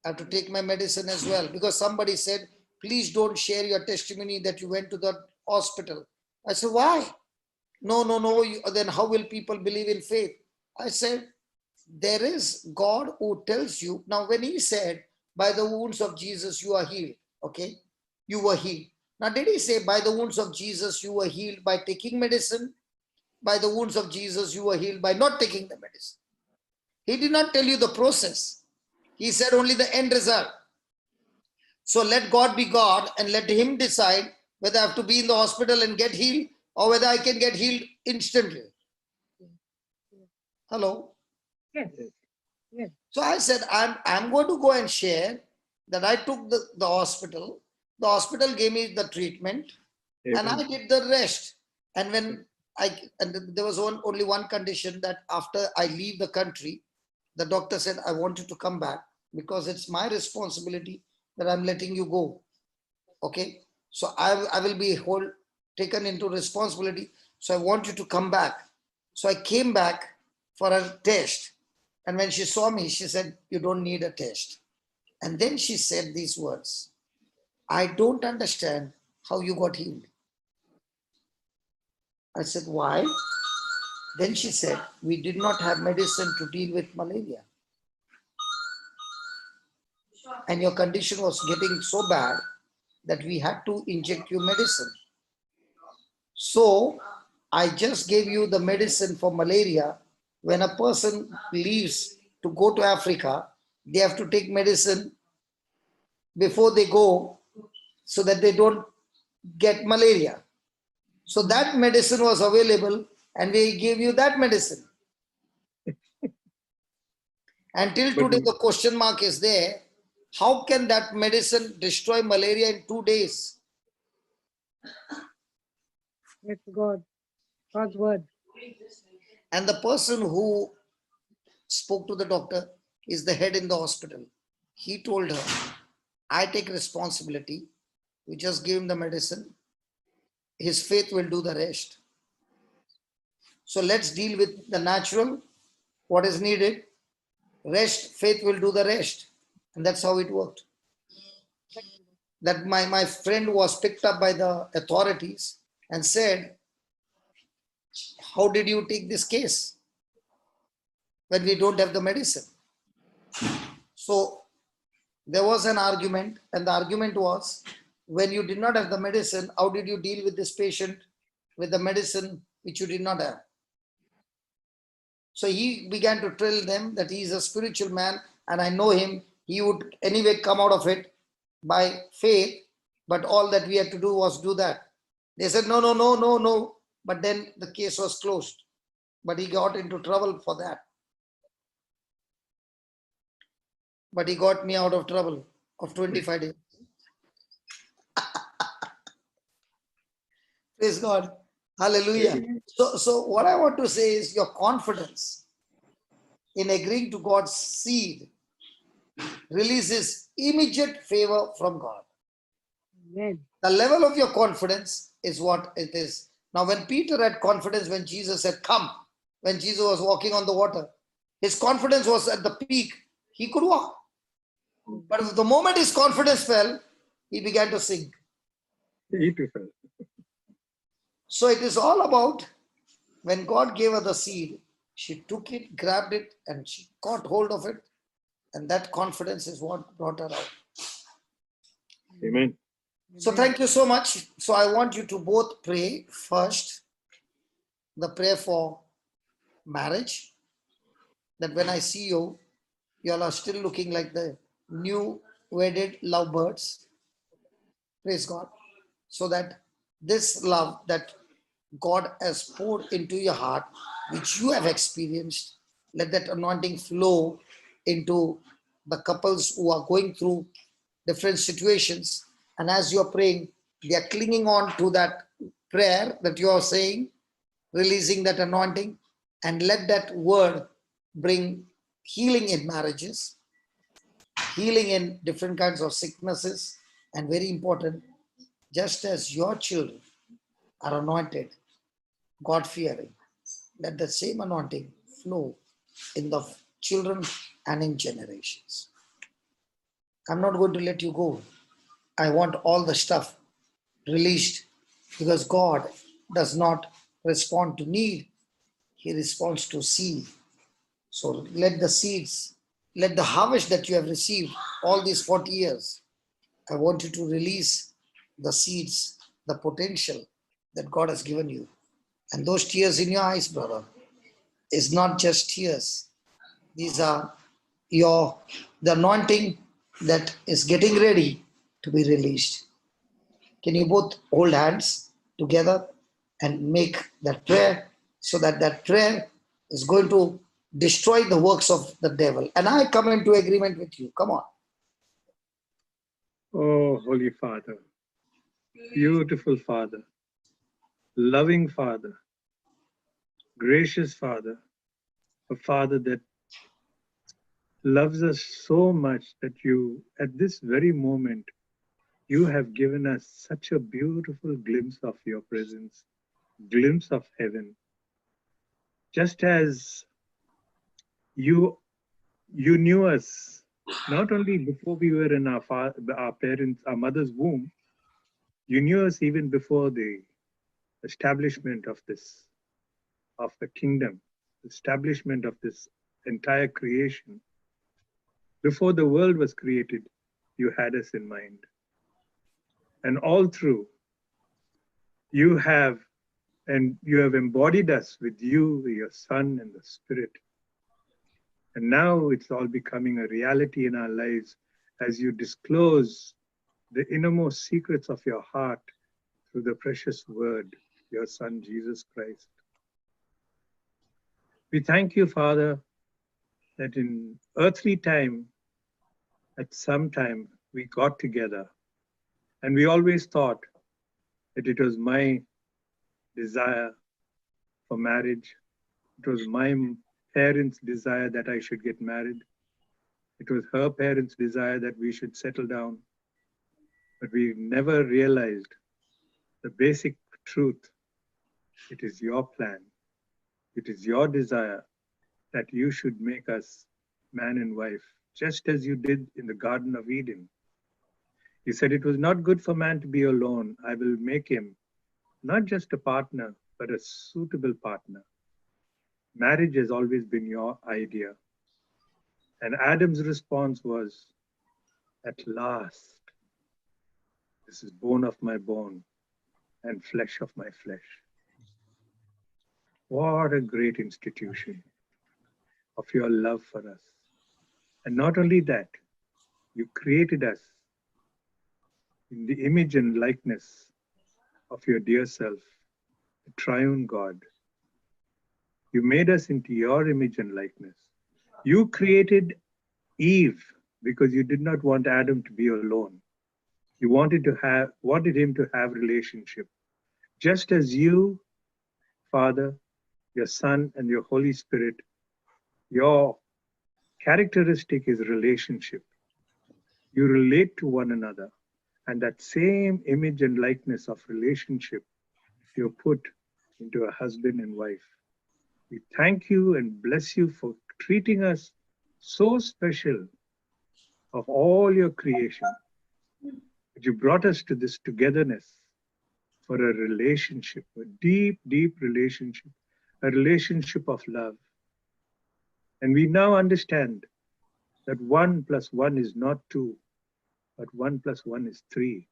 I have to take my medicine as well, because somebody said, please don't share your testimony that you went to the hospital. I said, why? No, then how will people believe in faith? I said, there is God who tells you. Now, when he said, by the wounds of Jesus, you are healed. Okay. You were healed. Now, did he say, by the wounds of Jesus, you were healed by taking medicine? By the wounds of Jesus, you were healed by not taking the medicine. He did not tell you the process. He said only the end result. So let God be God and let him decide whether I have to be in the hospital and get healed or whether I can get healed instantly. Hello? Yes. Yes. So I said, I'm going to go and share that I took the hospital. The hospital gave me the treatment. Amen. And I did the rest. And when there was only one condition, that after I leave the country, the doctor said, I want you to come back because it's my responsibility that I'm letting you go. Okay. So I will be taken into responsibility. So I want you to come back. So I came back for a test. And when she saw me, she said, you don't need a test. And then she said these words, I don't understand how you got healed. I said, why? Then she said, we did not have medicine to deal with malaria. And your condition was getting so bad that we had to inject you medicine. So I just gave you the medicine for malaria. When a person leaves to go to Africa, they have to take medicine before they go so that they don't get malaria. So that medicine was available and we gave you that medicine. Until today, the question mark is there. How can that medicine destroy malaria in 2 days? It's God. God's word. And the person who spoke to the doctor is the head in the hospital. He told her, I take responsibility. We just give him the medicine. His faith will do the rest. So let's deal with the natural, what is needed. Rest, faith will do the rest. And that's how it worked. That my friend was picked up by the authorities and said, how did you take this case when we don't have the medicine? So there was an argument, and the argument was, when you did not have the medicine, how did you deal with this patient with the medicine which you did not have? So he began to tell them that he is a spiritual man and I know him. He would anyway come out of it by faith, but all that we had to do was do that. They said, no. But then the case was closed. But he got into trouble for that. But he got me out of trouble of 25 days. Praise God. Hallelujah. So what I want to say is your confidence in agreeing to God's seed releases immediate favor from God. Amen. The level of your confidence is what it is. Now, when Peter had confidence when Jesus said, come, when Jesus was walking on the water, his confidence was at the peak. He could walk. But the moment his confidence fell, he began to sink. He too fell. So it is all about when God gave her the seed, she took it, grabbed it, and she caught hold of it. And that confidence is what brought her out. Amen. So thank you so much. So I want you to both pray first, the prayer for marriage, that when I see you, you all are still looking like the new wedded lovebirds. Praise God. So that this love that God has poured into your heart, which you have experienced, let that anointing flow into the couples who are going through different situations. And as you're praying, they are clinging on to that prayer that you are saying, releasing that anointing, and let that word bring healing in marriages, healing in different kinds of sicknesses, and very important, just as your children are anointed, God-fearing, let the same anointing flow in the children and in generations. I'm not going to let you go. I want all the stuff released because God does not respond to need. He responds to seed. So let the seeds, let the harvest that you have received all these 40 years, I want you to release the seeds, the potential that God has given you. And those tears in your eyes, brother, is not just tears. These are the anointing that is getting ready to be released. Can you both hold hands together and make that prayer so that that prayer is going to destroy the works of the devil? And I come into agreement with you. Come on. Oh, Holy Father, beautiful Father, loving Father, gracious Father, a Father that loves us so much that you, at this very moment, you have given us such a beautiful glimpse of your presence, glimpse of heaven. Just as you knew us, not only before we were in our parents, our mother's womb, you knew us even before the establishment of the kingdom, establishment of this entire creation. Before the world was created, you had us in mind. And all through, you have embodied us with you, your Son, and the Spirit. And now it's all becoming a reality in our lives as you disclose the innermost secrets of your heart through the precious word, your Son, Jesus Christ. We thank you, Father, that in earthly time, at some time, we got together. And we always thought that it was my desire for marriage. It was my parents' desire that I should get married. It was her parents' desire that we should settle down. But we never realized the basic truth. It is your plan. It is your desire that you should make us man and wife, just as you did in the Garden of Eden. You said it was not good for man to be alone. I will make him not just a partner, but a suitable partner. Marriage has always been your idea. And Adam's response was, at last, this is bone of my bone and flesh of my flesh. What a great institution of your love for us. And not only that, you created us in the image and likeness of your dear self, the triune God. You made us into your image and likeness. You created Eve because you did not want Adam to be alone. You wanted him to have relationship. Just as you, Father, your Son, and your Holy Spirit, your characteristic is relationship. You relate to one another. And that same image and likeness of relationship you put into a husband and wife. We thank you and bless you for treating us so special of all your creation. You brought us to this togetherness for a relationship, a deep, deep relationship, a relationship of love. And we now understand that 1 + 1 is not 2, but 1 + 1 is 3.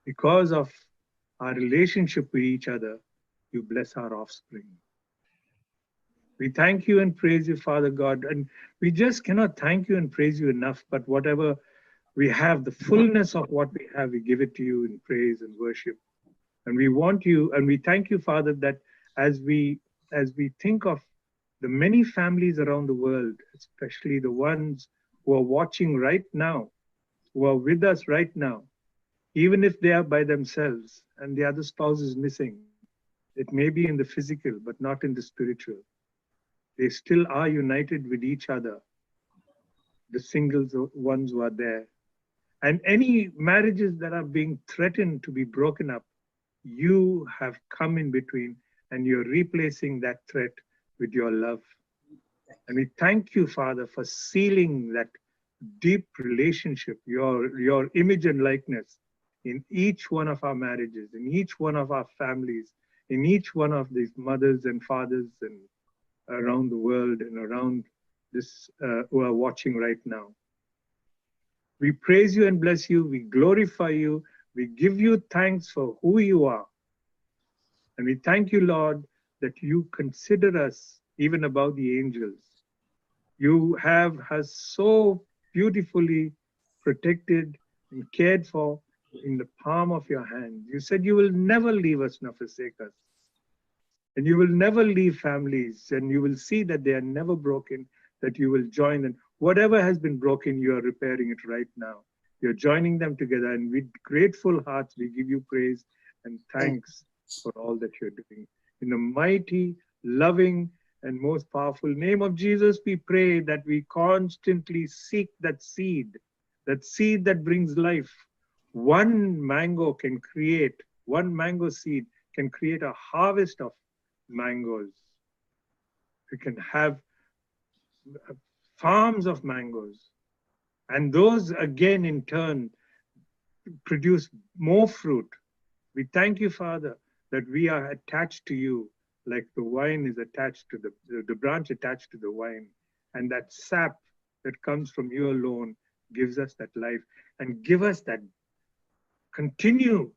Because of our relationship with each other, you bless our offspring. We thank you and praise you, Father God. And we just cannot thank you and praise you enough, but whatever we have, the fullness of what we have, we give it to you in praise and worship. And we want you, and we thank you, Father, that as we think of the many families around the world, especially the ones who are watching right now, who are with us right now, even if they are by themselves and the other spouse is missing, it may be in the physical, but not in the spiritual. They still are united with each other, the singles ones who are there. And any marriages that are being threatened to be broken up, you have come in between and you're replacing that threat with your love. And we thank you, Father, for sealing that deep relationship, your image and likeness in each one of our marriages, in each one of our families, in each one of these mothers and fathers and around the world and around this who are watching right now. We praise you and bless you. We glorify you. We give you thanks for who you are. And we thank you, Lord, that you consider us even above the angels. You have us so beautifully protected and cared for in the palm of your hand. You said you will never leave us nor forsake us. And you will never leave families, and you will see that they are never broken, that you will join them. Whatever has been broken, you are repairing it right now. You're joining them together, and with grateful hearts, we give you praise and thanks for all that you're doing. In the mighty, loving, and most powerful name of Jesus, we pray that we constantly seek that seed that brings life. One mango seed can create a harvest of mangoes. We can have farms of mangoes. And those again, in turn, produce more fruit. We thank you, Father, that we are attached to you like the wine is attached to the branch attached to the wine. And that sap that comes from you alone gives us that life. And give us that continue,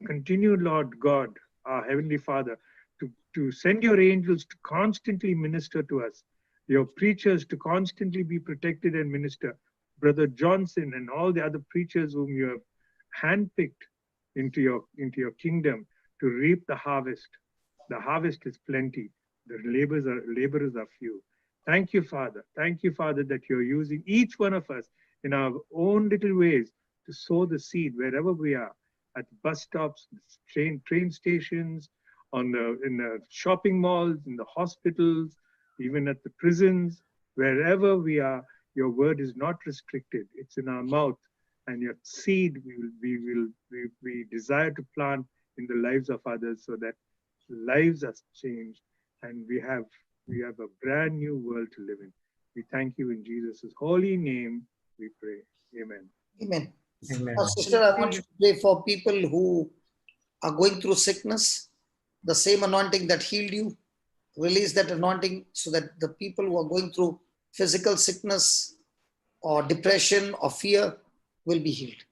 Lord God, our Heavenly Father, to send your angels to constantly minister to us, your preachers to constantly be protected and minister. Brother Johnson and all the other preachers whom you have handpicked into your kingdom to reap the harvest. The harvest is plenty. The laborers are few. Thank you, Father. Thank you, Father, that you're using each one of us in our own little ways to sow the seed wherever we are, at bus stops, train stations, in the shopping malls, in the hospitals, even at the prisons, wherever we are. Your word is not restricted. It's in our mouth, and your seed we desire to plant in the lives of others, so that lives are changed, and we have a brand new world to live in. We thank you in Jesus' holy name. We pray. Amen. Amen. Amen. Sister, I want you to pray for people who are going through sickness. The same anointing that healed you, release that anointing so that the people who are going through physical sickness or depression or fear will be healed.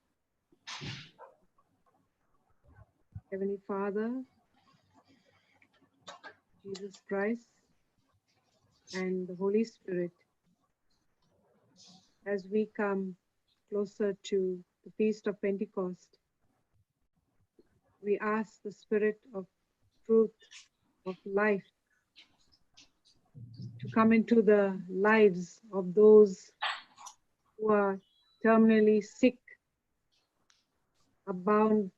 Heavenly Father, Jesus Christ, and the Holy Spirit, as we come closer to the Feast of Pentecost, we ask the Spirit of truth, of life, to come into the lives of those who are terminally sick, abound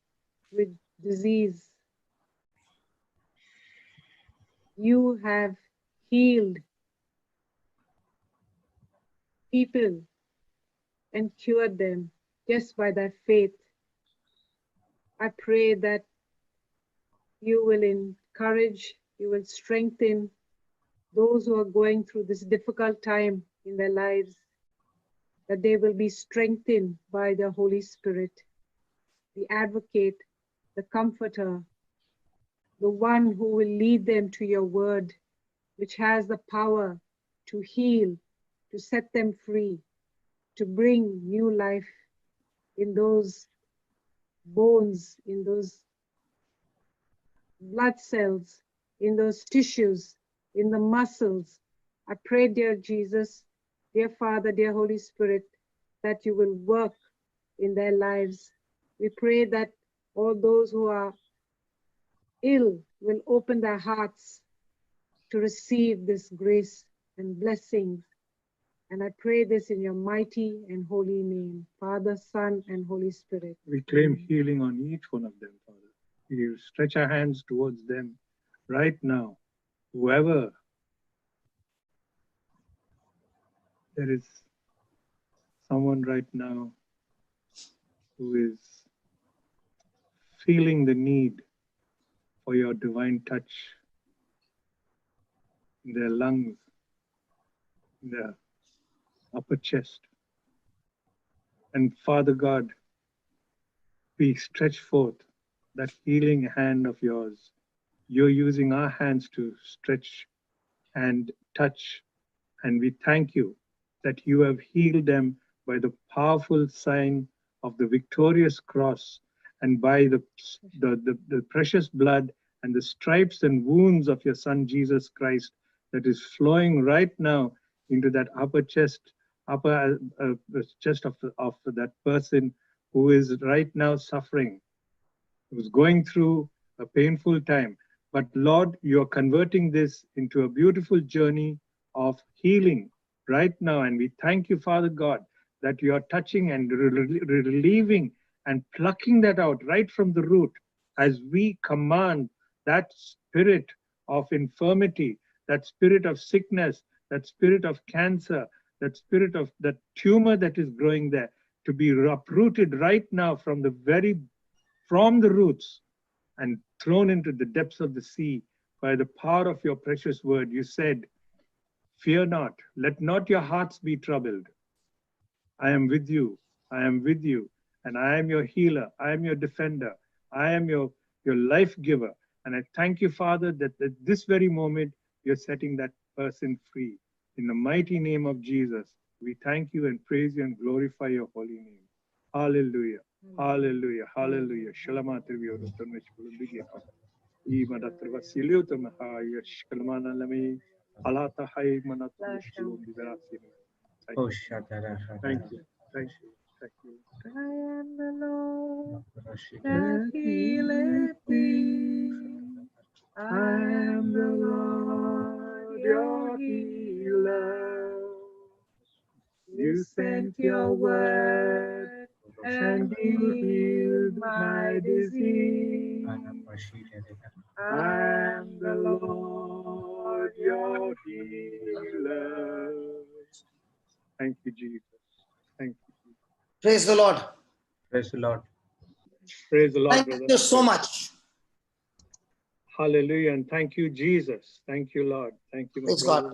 with disease. You have healed people and cured them just by that faith. I pray that you will encourage, you will strengthen those who are going through this difficult time in their lives, that they will be strengthened by the Holy Spirit, the advocate, the comforter, the one who will lead them to your word, which has the power to heal, to set them free, to bring new life in those bones, in those blood cells, in those tissues, in the muscles. I pray, dear Jesus, dear Father, dear Holy Spirit, that you will work in their lives. We pray that all those who are ill will open their hearts to receive this grace and blessings. And I pray this in your mighty and holy name, Father, Son, and Holy Spirit. We claim healing on each one of them, Father. We stretch our hands towards them right now. Whoever there is someone right now who is feeling the need for your divine touch in their lungs, in their upper chest. And Father God, we stretch forth that healing hand of yours. You're using our hands to stretch and touch. And we thank you that you have healed them by the powerful sign of the victorious cross and by the precious blood and the stripes and wounds of your Son, Jesus Christ, that is flowing right now into that upper chest of that person who is right now suffering, who's going through a painful time. But Lord, you're converting this into a beautiful journey of healing right now. And we thank you, Father God, that you are touching and relieving and plucking that out right from the root as we command that spirit of infirmity, that spirit of sickness, that spirit of cancer, that spirit of that tumor that is growing there to be uprooted right now from the roots and thrown into the depths of the sea by the power of your precious word. You said, fear not, let not your hearts be troubled. I am with you, I am with you, and I am your healer, I am your defender, I am your life giver. And I thank you, Father, that at this very moment, you're setting that person free. In the mighty name of Jesus, we thank you and praise you and glorify your holy name. Hallelujah. Hallelujah. Hallelujah. Shalama Triviodo Tanvishpulumbigi. Imadatrava Siliuta Mahaya Shkalmana Lami. Alata Hai Manatu Liberasini. Oh, Thank you. Thank you. Thank you. I am the Lord that healeth thee. I am the Lord your healer. You sent your word and you healed my disease. I am the Lord your healer. Thank you, Jesus. Thank you. Praise the Lord. Praise the Lord. Praise the Lord, Thank brother. you so much. Hallelujah. And thank you, Jesus. Thank you, Lord. Thank you, my Praise brother. God.